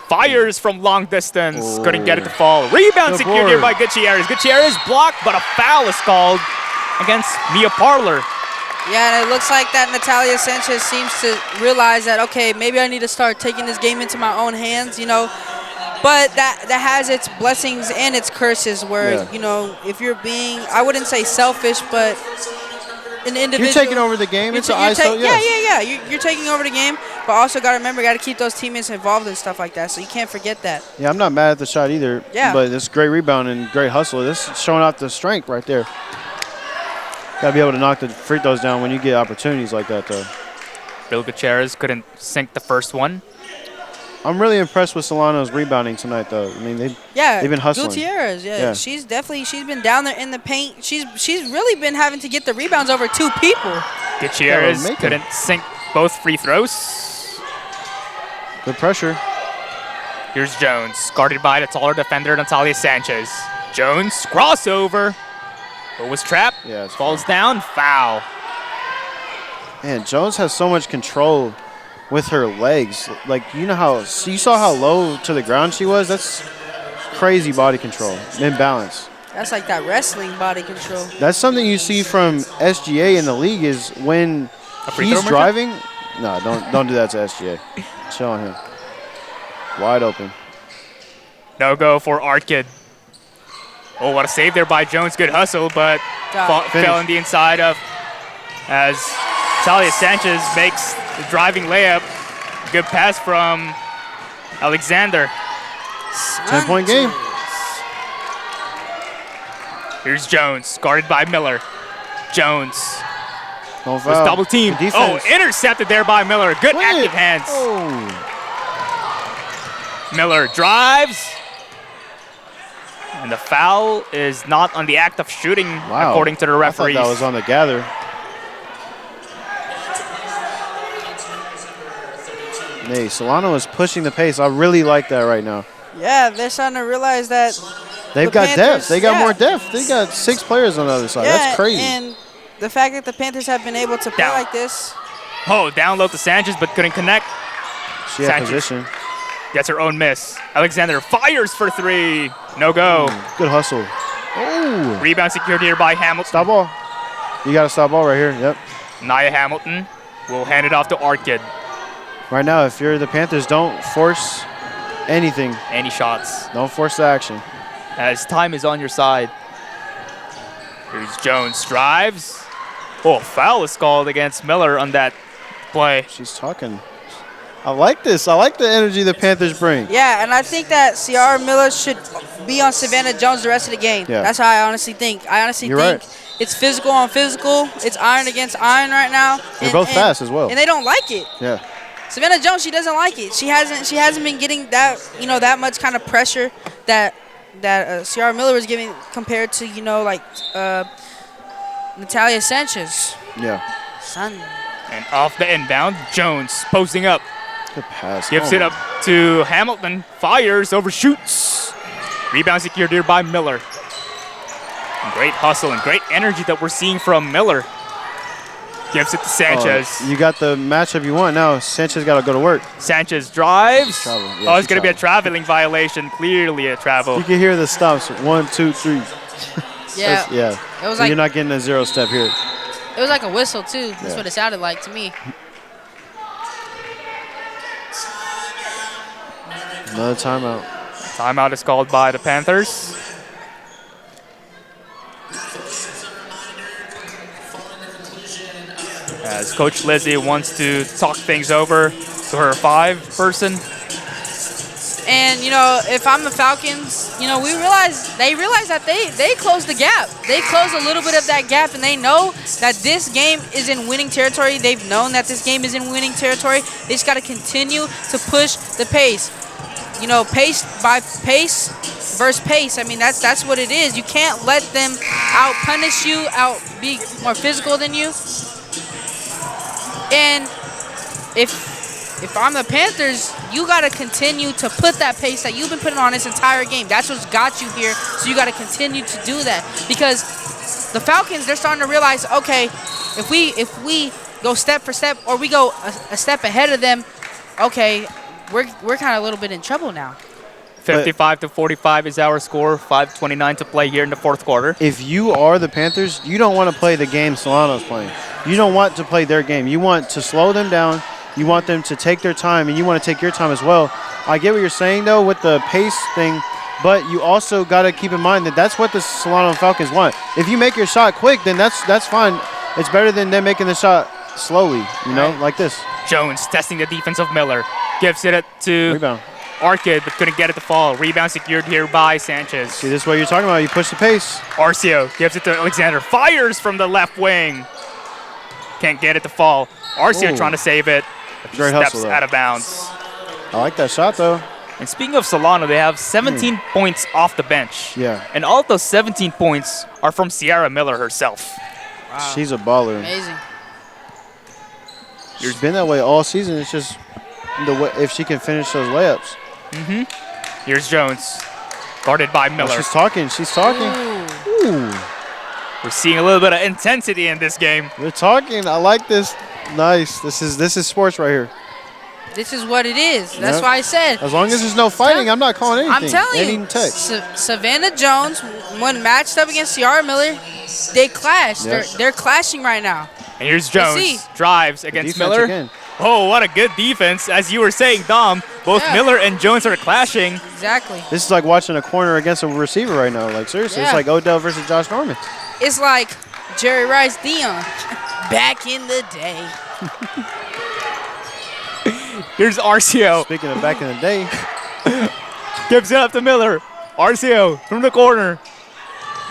Fires from long distance. Oh. Couldn't get it to fall. Rebound Good secured board. here by Gutierrez. Gutierrez blocked, but a foul is called against Mia Parler. Yeah, and it looks like that Natalia Sanchez seems to realize that, okay, maybe I need to start taking this game into my own hands, you know. But that has its blessings and its curses where, you know, if you're being, I wouldn't say selfish, but an individual. You're taking over the game. It's an ISO. Yeah. You're taking over the game, but also got to remember, got to keep those teammates involved and stuff like that. So you can't forget that. Yeah, I'm not mad at the shot either. Yeah. But it's great rebound and great hustle. This is showing off the strength right there. Got to be able to knock the free throws down when you get opportunities like that, though. Bill Gutierrez couldn't sink the first one. I'm really impressed with Solano's rebounding tonight, though. I mean, they've been hustling. Gutierrez, she's been down there in the paint. She's really been having to get the rebounds over two people. Gutierrez couldn't sink both free throws. Good pressure. Here's Jones, guarded by the taller defender Natalia Sanchez. Jones crossover. It was trapped. Yeah, falls down. Foul. Man, Jones has so much control with her legs. Like, you know how, you saw how low to the ground she was? That's crazy body control and balance. That's like that wrestling body control. That's something you see from SGA in the league is when he's driving. No, don't do that to SGA. Chill on him. Wide open. No go for Arkid. Oh, what a save there by Jones. Good hustle, but fell in the inside of as Talia Sanchez makes the driving layup. Good pass from Alexander. 10-point game. Here's Jones, guarded by Miller. Jones was double teamed. Oh, intercepted there by Miller. Good active hands. Oh. Miller drives. And the foul is not on the act of shooting, according to the referees. I thought that was on the gather. Hey, Solano is pushing the pace. I really like that right now. Yeah, they're starting to realize that they've got depth. They got more depth. They got 6 players on the other side. Yeah, that's crazy. And the fact that the Panthers have been able to play like this. Oh, down low to Sanchez, but couldn't connect. She had position. Gets her own miss. Alexander fires for 3. No go. Good hustle. Oh. Rebound secured here by Hamilton. Stop ball. You got to stop ball right here. Yep. Nia Hamilton will hand it off to Arkid. Right now, if you're the Panthers, don't force anything. Any shots. Don't force the action. As time is on your side. Here's Jones. Drives. Oh, foul is called against Miller on that play. She's talking. I like this. I like the energy the Panthers bring. Yeah, and I think that Ciara Miller should be on Savannah Jones the rest of the game. Yeah. That's how I honestly think. I honestly You're think right. it's physical on physical. It's iron against iron right now. They're both fast as well. And they don't like it. Yeah. Savannah Jones, she doesn't like it. She hasn't been getting that that much kind of pressure that Ciara Miller was giving compared to like Natalia Sanchez. Yeah. Son. And off the inbound, Jones posting up. Good pass. Gives it up to Hamilton. Fires, overshoots. Rebound secured here by Miller. Great hustle and great energy that we're seeing from Miller. Gives it to Sanchez. You got the matchup you want now. Sanchez got to go to work. Sanchez drives. Yeah, It's going to be a traveling violation. Clearly a travel. You can hear the stops. 1, 2, 3. Yeah. Yeah. It was So like you're not getting a 0 step here. it was like a whistle too. That's Yeah. what it sounded like to me. Another timeout. Timeout is called by the Panthers. As Coach Lizzie wants to talk things over to her 5-person. And if I'm the Falcons, they realize that they closed the gap. They closed a little bit of that gap, and they know that this game is in winning territory. They've known that this game is in winning territory. They just got to continue to push the pace. Pace by pace versus pace. I mean, that's what it is. You can't let them out punish you, out be more physical than you. And if I'm the Panthers, you got to continue to put that pace that you've been putting on this entire game. That's what's got you here, so you got to continue to do that. Because the Falcons, they're starting to realize, okay, if we go step for step or we go a step ahead of them, okay, we're kind of a little bit in trouble now. 55-45 is our score. 5:29 to play here in the fourth quarter. If you are the Panthers, you don't want to play the game Solano's playing. You don't want to play their game. You want to slow them down. You want them to take their time, and you want to take your time as well. I get what you're saying, though, with the pace thing, but you also got to keep in mind that that's what the Solano Falcons want. If you make your shot quick, then that's fine. It's better than them making the shot slowly, like this. Jones testing the defense of Miller. Gives it to Rebound. Orchid, but couldn't get it to fall. Rebound secured here by Sanchez. See, this is what you're talking about. You push the pace. Arcio gives it to Alexander. Fires from the left wing. Can't get it to fall. Arcio trying to save it. Great Steps hustle, though. out of bounds. I like that shot, though. And speaking of Solano, they have 17 points off the bench. Yeah. And all of those 17 points are from Ciara Miller herself. Wow. She's a baller. Amazing. She's been that way all season. It's just the way, if she can finish those layups. Here's Jones. Guarded by Miller. Oh, she's talking. She's talking. Ooh. We're seeing a little bit of intensity in this game. They're talking. I like this. Nice. This is sports right here. This is what it is. That's Yep. why I said. As long as there's no fighting, I'm not calling anything. I'm telling Any you, text. Savannah Jones, when matched up against Ciara Miller, they clash. Yep. They're clashing right now. And here's Let's see. Jones. Drives against Defense Miller. again. Oh, what a good defense. As you were saying, Dom, both Yeah. Miller and Jones are clashing. Exactly. This is like watching a corner against a receiver right now. Like, seriously, it's Yeah. like Odell versus Josh Norman. It's like Jerry Rice Dion back in the day. Here's Arcio. Speaking of back in the day, Gives it up to Miller. Arcio from the corner.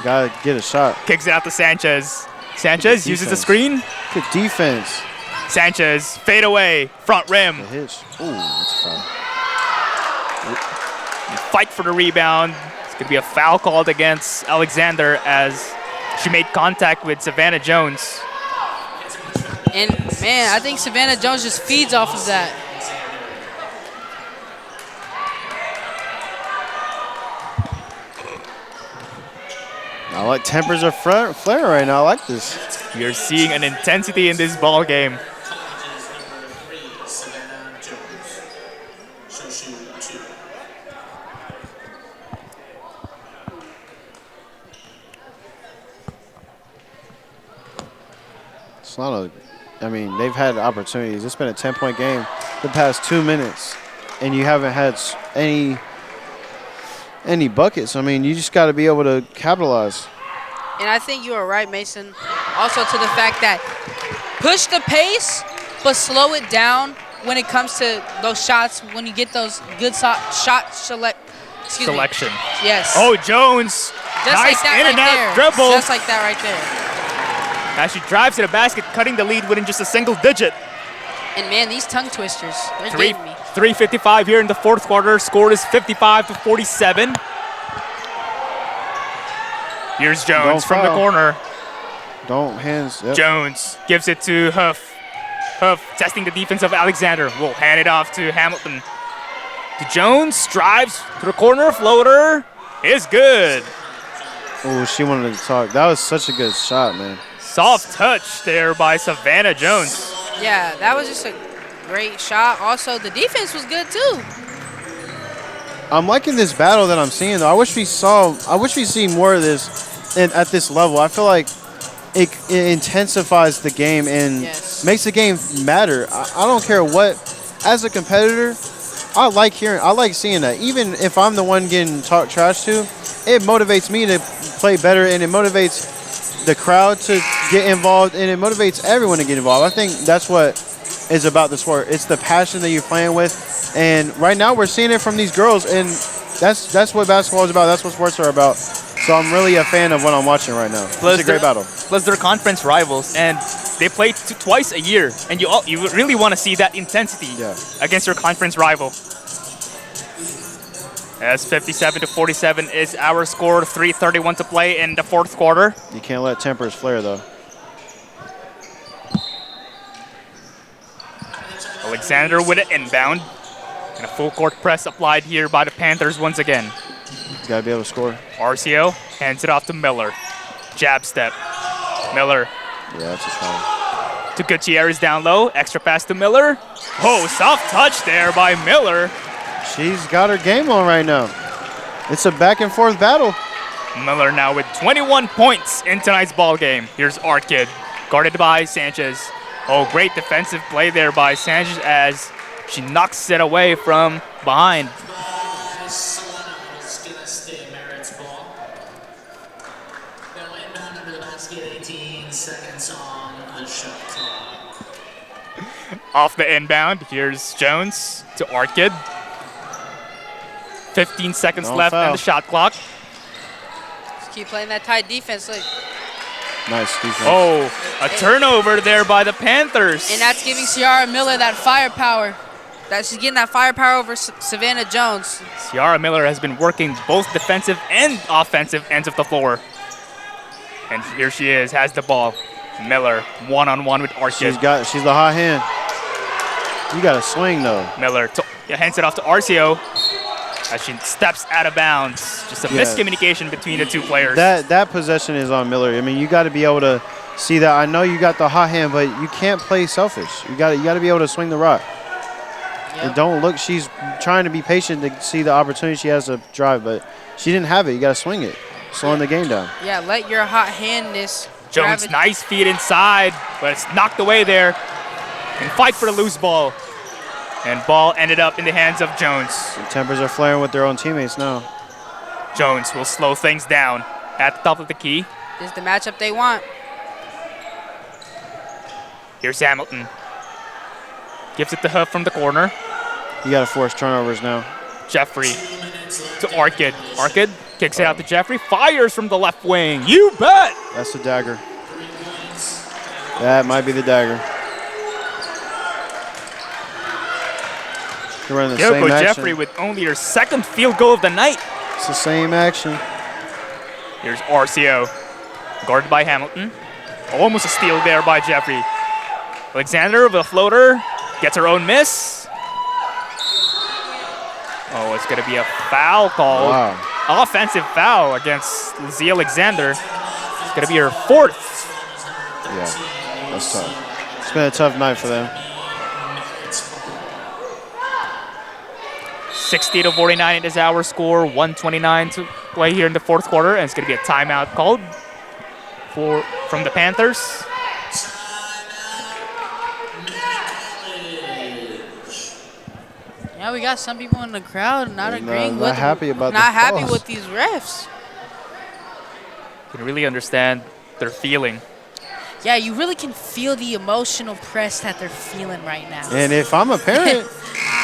gotta get a shot. Kicks it out to Sanchez. Sanchez Good uses the defense. screen. Good defense. Sanchez, fade away, front rim. The hitch. Ooh, that's a foul. Fight for the rebound. It's going to be a foul called against Alexander as she made contact with Savannah Jones. And, man, I think Savannah Jones just feeds off of that. I like tempers are flaring right now. I like this. You're seeing an intensity in this ball game. Solano, I mean, they've had opportunities. It's been a 10-point game the past 2 minutes, and you haven't had any buckets. I mean, you just got to be able to capitalize. And I think you are right, Mason. Also to the fact that push the pace, but slow it down when it comes to those shots, when you get those good shot selection. Yes. Oh, Jones. Just nice like that in and right out there. dribble. Just like that right there. As she drives to the basket, cutting the lead within just a single digit. And man, these tongue twisters, they're getting me. 3:55 here in the fourth quarter. Score is 55-47. Here's Jones from the corner. Don't hands. Yep. Jones gives it to Huff. Huff testing the defense of Alexander. Will hand it off to Hamilton. To Jones, drives to the corner, floater is good. Oh, she wanted to talk. That was such a good shot, man. Soft touch there by Savannah Jones. Yeah, that was just a great shot. Also, the defense was good too. I'm liking this battle that I'm seeing, though. I wish we see more of this at this level. I feel like it intensifies the game and makes the game matter. I don't care what. As a competitor, I like seeing that. Even if I'm the one getting talked trash to, it motivates me to play better, and it motivates the crowd to get involved, and it motivates everyone to get involved. I think that's what is about the sport. It's the passion that you're playing with, and right now we're seeing it from these girls, and that's what basketball is about. That's what sports are about. So I'm really a fan of what I'm watching right now. It's a great battle. Plus they're conference rivals, and they play twice a year, and you really want to see that intensity against your conference rival. As 57-47 is our score, 3:31 to play in the fourth quarter. You can't let tempers flare, though. Alexander with an inbound. And a full court press applied here by the Panthers once again. He's got to be able to score. Arcio hands it off to Miller. Jab step. Miller. Yeah, that's a foul. To Gutierrez down low. Extra pass to Miller. Oh, soft touch there by Miller. She's got her game on right now. It's a back and forth battle. Miller now with 21 points in tonight's ball game. Here's Arkid, guarded by Sanchez. Oh, great defensive play there by Sanchez as she knocks it away from behind. Solano is going to stay Merritt's ball. They'll inbound under the basket, 18 seconds on the shot clock. Off the inbound, here's Jones to Arkid. 15 seconds left on the shot clock. Just keep playing that tight defense. Look. Nice defense. Oh, a turnover there by the Panthers. And that's giving Ciara Miller that firepower. She's getting that firepower over Savannah Jones. Ciara Miller has been working both defensive and offensive ends of the floor. And here she is, has the ball. Miller, one-on-one with Arkid. She's the hot hand. You got to swing, though. Miller hands it off to Arcio as she steps out of bounds. Just a miscommunication between the two players. That possession is on Miller. I mean, you got to be able to see that. I know you got the hot hand, but you can't play selfish. You got to be able to swing the rock. Yep. And don't look. She's trying to be patient to see the opportunity she has to drive, but she didn't have it. You got to swing it, slowing the game down. Yeah, let your hot handness. Jones, nice feed inside, but it's knocked away there. And fight for the loose ball. And ball ended up in the hands of Jones. The tempers are flaring with their own teammates now. Jones will slow things down at the top of the key. This is the matchup they want. Here's Hamilton. Gives it to Huff from the corner. You got to force turnovers now. Jeffrey to Arkid. Arkid kicks it out to Jeffrey. Fires from the left wing. You bet! That's the dagger. That might be the dagger. You're running the same action. Jeffrey with only her second field goal of the night. It's the same action. Here's Arcio, guarded by Hamilton. Almost a steal there by Jeffrey. Alexander with a floater, gets her own miss. Oh, it's going to be a foul called. Wow. Offensive foul against Lizzie Alexander. It's going to be her fourth. Yeah, that's tough. It's been a tough night for them. 60-49 is our score. 1:29 to play here in the fourth quarter, and it's going to be a timeout called from the Panthers. Yeah, we got some people in the crowd not agreeing not happy about not the happy calls. with these refs. You can really understand their feeling. Yeah, you really can feel the emotional press that they're feeling right now. And if I'm a parent,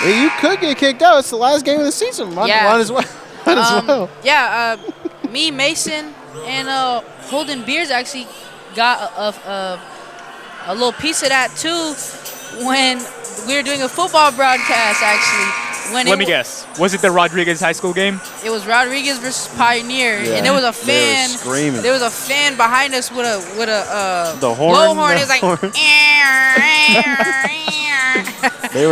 you could get kicked out. It's the last game of the season. Might as well. Might as well. Yeah, me, Mason, and Holden Beers actually got a little piece of that too when we were doing a football broadcast. Actually, Let me guess. Was it the Rodriguez High School game? It was Rodriguez versus Pioneer, and there was a fan. They were screaming. There was a fan behind us with a the horn. blowhorn. It was like. They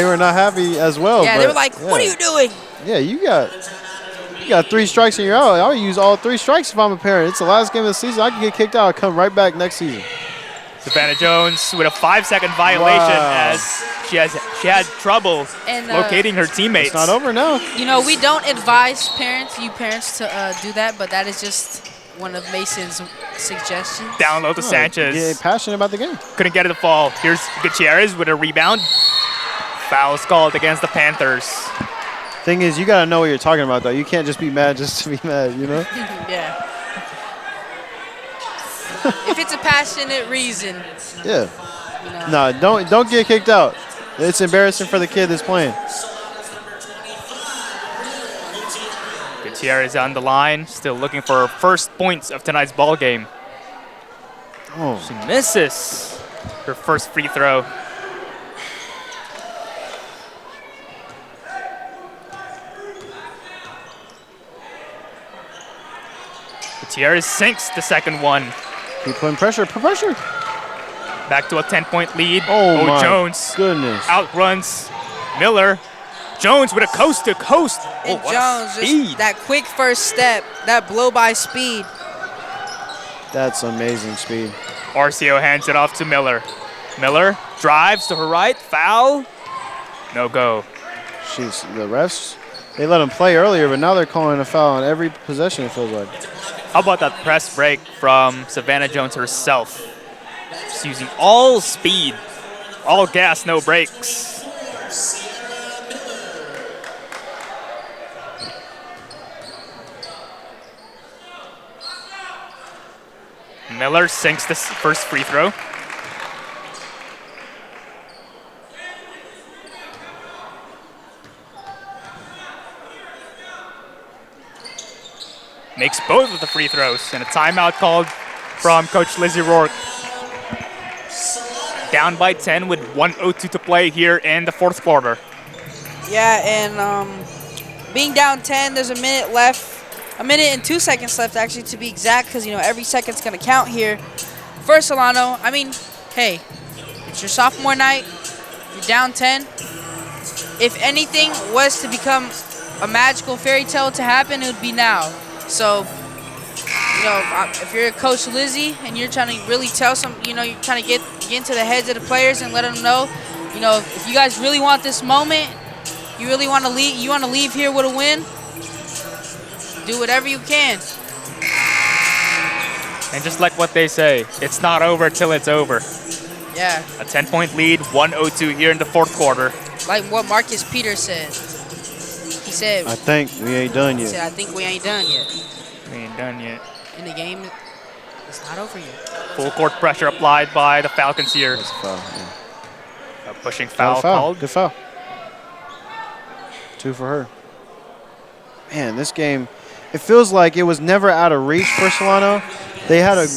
were not happy as well. Yeah, but, they were like, "What are you doing?" Yeah, you got 3 strikes and you're out. I would use all 3 strikes if I'm a parent. It's the last game of the season. I can get kicked out. I'll come right back next season. Savannah Jones with a 5-second violation as she had trouble locating her teammates. It's not over now. You know, we don't advise you parents to do that, but that is just one of Mason's suggestions. Down low to Sanchez. Get passionate about the game. Couldn't get it to fall. Here's Gutierrez with a rebound. Foul's called against the Panthers. Thing is, you got to know what you're talking about, though. You can't just be mad just to be mad, you know? Yeah. If it's a passionate reason. Yeah. You know. No, don't get kicked out. It's embarrassing for the kid that's playing. Gutierrez on the line, still looking for her first points of tonight's ball game. Oh. She misses her first free throw. Gutierrez sinks the second one. Keep putting pressure. Put pressure. Back to a 10-point lead. Oh my Jones goodness. outruns Miller. Jones with a coast-to-coast. And what Jones, just that quick first step, that blow-by speed. That's amazing speed. Arcio hands it off to Miller. Miller drives to her right. Foul. No go. Jeez, the refs, they let him play earlier, but now they're calling a foul on every possession, it feels like. How about that press break from Savannah Jones herself? She's using all speed, all gas, no brakes. Miller sinks the first free throw. Makes both of the free throws, and a timeout called from Coach Lizzie Rourke. Down by 10 with 1:02 to play here in the fourth quarter. Yeah, and being down 10, there's a minute left. A minute and 2 seconds left, actually, to be exact, because, you know, every second's going to count here. For Solano, I mean, hey, it's your sophomore night. You're down 10. If anything was to become a magical fairy tale to happen, it would be now. So, you know, if you're Coach Lizzie and you're trying to really tell you're trying to get into the heads of the players and let them know, you know, if you guys really want this moment, you really want to leave here with a win, do whatever you can. And just like what they say, it's not over till it's over. Yeah. A 10-point lead, 1:02 here in the fourth quarter. Like what Marcus Peters said. He said, I think we ain't done he yet. said, I think we ain't done yet. We ain't done yet. In the game, it's not over yet. Full court pressure applied by the Falcons here. That's a foul, yeah. A pushing foul Foul. called. Good foul. 2 for her. Man, this game, it feels like it was never out of reach for Solano. They had a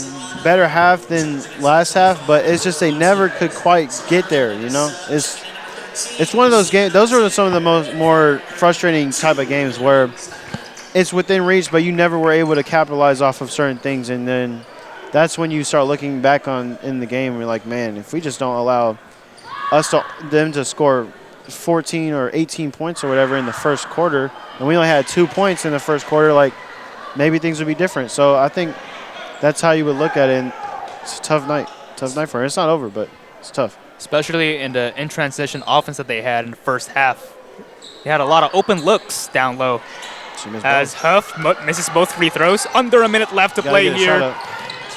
better half than last half, but it's just they never could quite get there, you know? It's one of those games. Those are some of the more frustrating type of games where it's within reach, but you never were able to capitalize off of certain things, and then that's when you start looking back in the game and you're like, man, if we just don't allow them to score 14 or 18 points or whatever in the first quarter, and we only had 2 points in the first quarter, like maybe things would be different. So I think that's how you would look at it. And it's a tough night for her. It's not over, but it's tough. Especially in the in-transition offense that they had in the first half. They had a lot of open looks down low. As Huff misses both free throws. Under a minute left to play here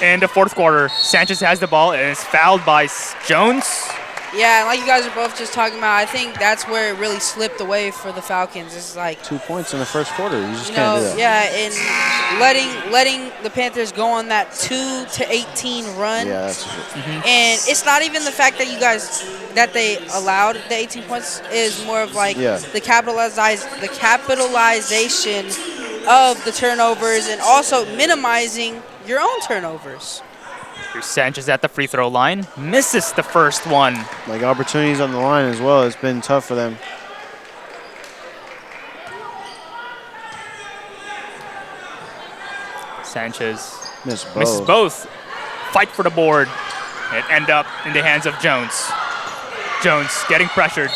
in the fourth quarter. Sanchez has the ball and is fouled by Jones. Yeah, like you guys are both just talking about, I think that's where it really slipped away for the Falcons. It's like 2 points in the first quarter. You just can't do that. Yeah, and letting the Panthers go on that 2-18 run. Yeah, that's And it's not even the fact that that they allowed the 18 points. Is more of like the capitalization of the turnovers and also minimizing your own turnovers. Here's Sanchez at the free throw line. Misses the first one. Like opportunities on the line as well. It's been tough for them. Sanchez misses both. Fight for the board. It end up in the hands of Jones. Jones getting pressured.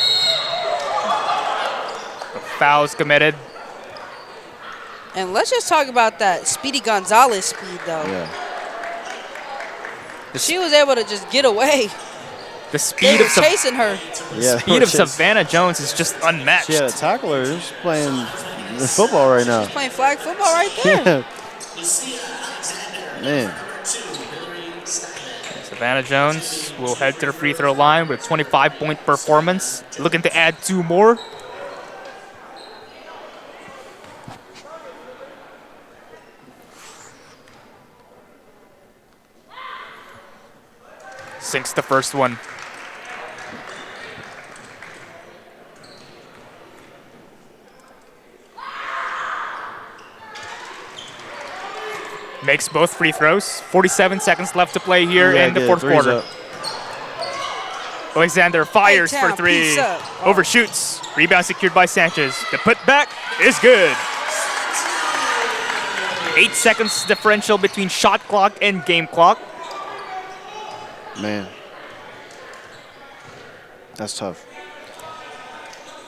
Fouls committed. And let's just talk about that Speedy Gonzalez speed, though. Yeah. She was able to just get away. The speed They of were chasing her. The speed of Savannah Jones is just unmatched. She had a tackler. She's playing the football right now. She's playing flag football right there. Man. Savannah Jones will head to the free throw line with a 25-point performance. Looking to add 2 more. Sinks the first one. Makes both free throws. 47 seconds left to play here in the fourth quarter. Up. Alexander fires for 3. Overshoots. Rebound secured by Sanchez. The putback is good. 8 seconds differential between shot clock and game clock. Man. That's tough.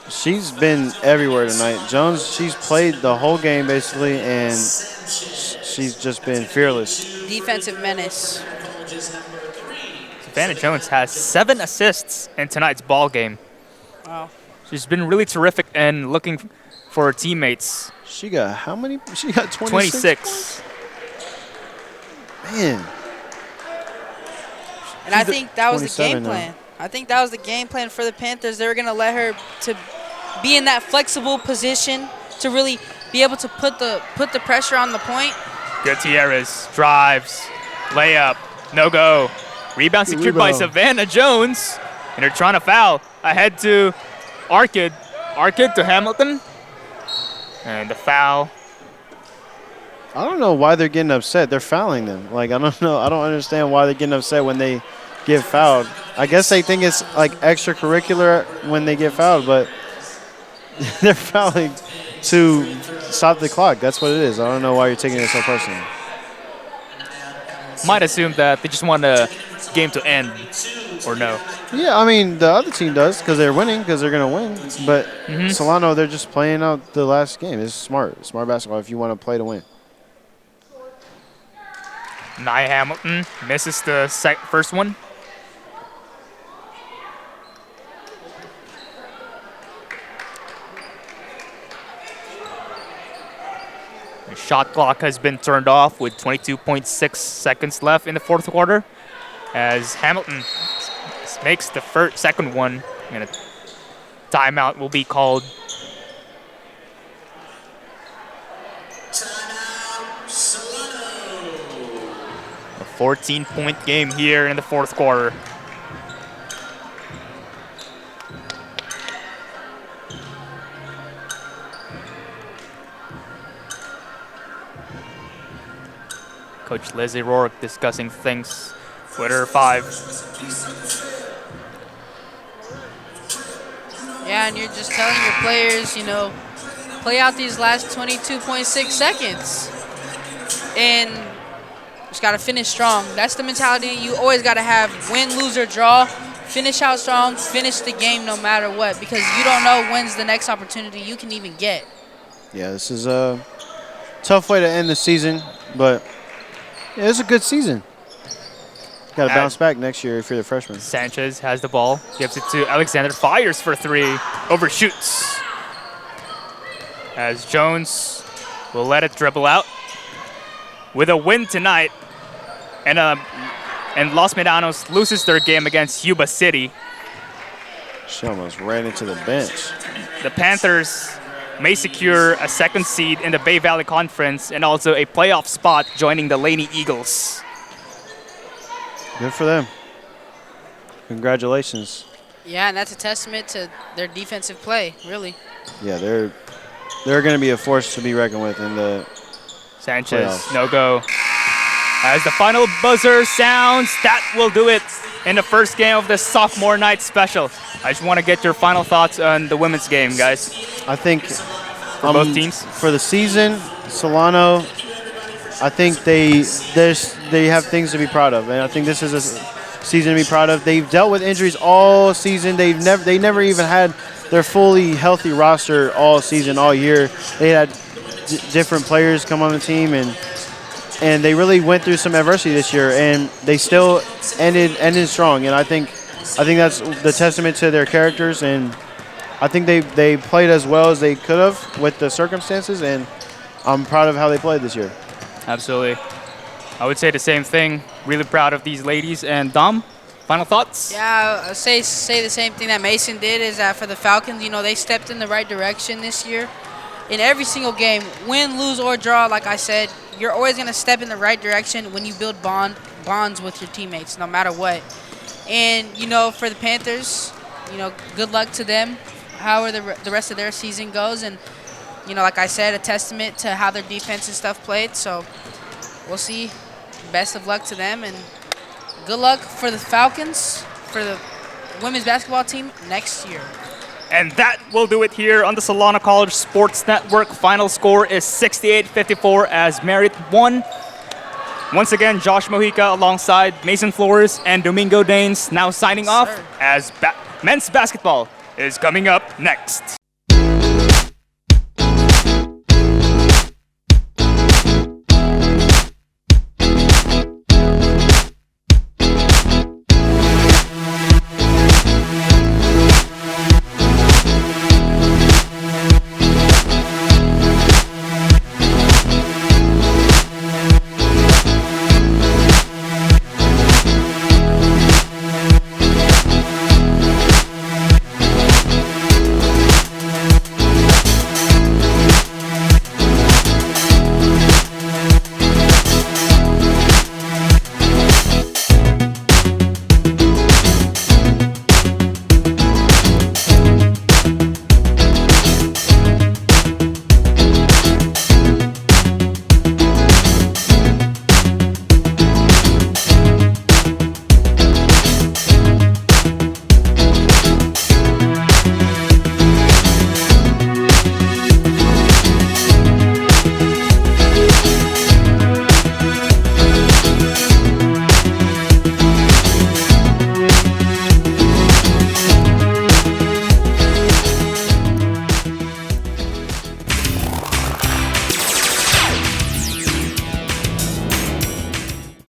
She's been everywhere tonight. Jones, she's played the whole game basically, and she's just been fearless. Defensive menace. Savannah Jones has 7 assists in tonight's ball game. Wow. She's been really terrific and looking for her teammates. She got how many? She got 26. Man. And I think that was the game now. plan. I think that was the game plan for the Panthers. They were going to let her to be in that flexible position to really be able to put the pressure on the point. Gutierrez drives, layup, no go. Rebound secured by Savannah Jones. And they're trying to foul. Ahead to Arkid. Arkid to Hamilton. And the foul. I don't know why they're getting upset. They're fouling them. Like, I don't know. I don't understand why they're getting upset when they get fouled. I guess they think it's like extracurricular when they get fouled, but they're fouling to stop the clock. That's what it is. I don't know why you're taking it so personally. Might assume that they just want the game to end, or no? Yeah, I mean, the other team does because they're winning, because they're going to win. But Solano, they're just playing out the last game. It's smart basketball if you want to play to win. Nia Hamilton misses the first one. The shot clock has been turned off with 22.6 seconds left in the fourth quarter as Hamilton makes the second one, and a timeout will be called. A 14-point game here in the fourth quarter. Coach Lizzie Rourke discussing things with her 5. Yeah, and you're just telling your players, you know, play out these last 22.6 seconds. And just got to finish strong. That's the mentality you always got to have. Win, lose, or draw. Finish out strong. Finish the game no matter what, because you don't know when's the next opportunity you can even get. Yeah, this is a tough way to end the season, but yeah, it's a good season. Got to bounce back next year if you're the freshman. Sanchez has the ball, gives it to Alexander, fires for 3, overshoots. As Jones will let it dribble out. With a win tonight, and Los Medanos loses their game against Yuba City. She almost ran into the bench. The Panthers may secure a second seed in the Bay Valley Conference and also a playoff spot joining the Laney Eagles. Good for them. Congratulations. Yeah, and that's a testament to their defensive play, really. Yeah, they're going to be a force to be reckoned with in the Sanchez, playoffs. no go. As the final buzzer sounds, that will do it in the first game of the sophomore night special. I just want to get your final thoughts on the women's game, guys. I think for both teams. For the season, Solano, I think they have things to be proud of, and I think this is a season to be proud of. They've dealt with injuries all season. They never even had their fully healthy roster all season, all year. They had different players come on the team, and they really went through some adversity this year, and they still ended strong. And I think that's the testament to their characters, and I think they played as well as they could have with the circumstances, and I'm proud of how they played this year. Absolutely. I would say the same thing. Really proud of these ladies. And Dom, final thoughts? Yeah, I'll say the same thing that Mason did, is that for the Falcons, they stepped in the right direction this year. In every single game, win, lose, or draw, like I said, you're always going to step in the right direction when you build bonds with your teammates, no matter what. And, for the Panthers, good luck to them, however the rest of their season goes. And, like I said, a testament to how their defense and stuff played. So we'll see. Best of luck to them, and good luck for the Falcons, for the women's basketball team next year. And that will do it here on the Solano College Sports Network. Final score is 68-54 as Merritt won. Once again, Josh Mojica alongside Mason Flores and Domingo Danes now signing off as men's basketball is coming up next.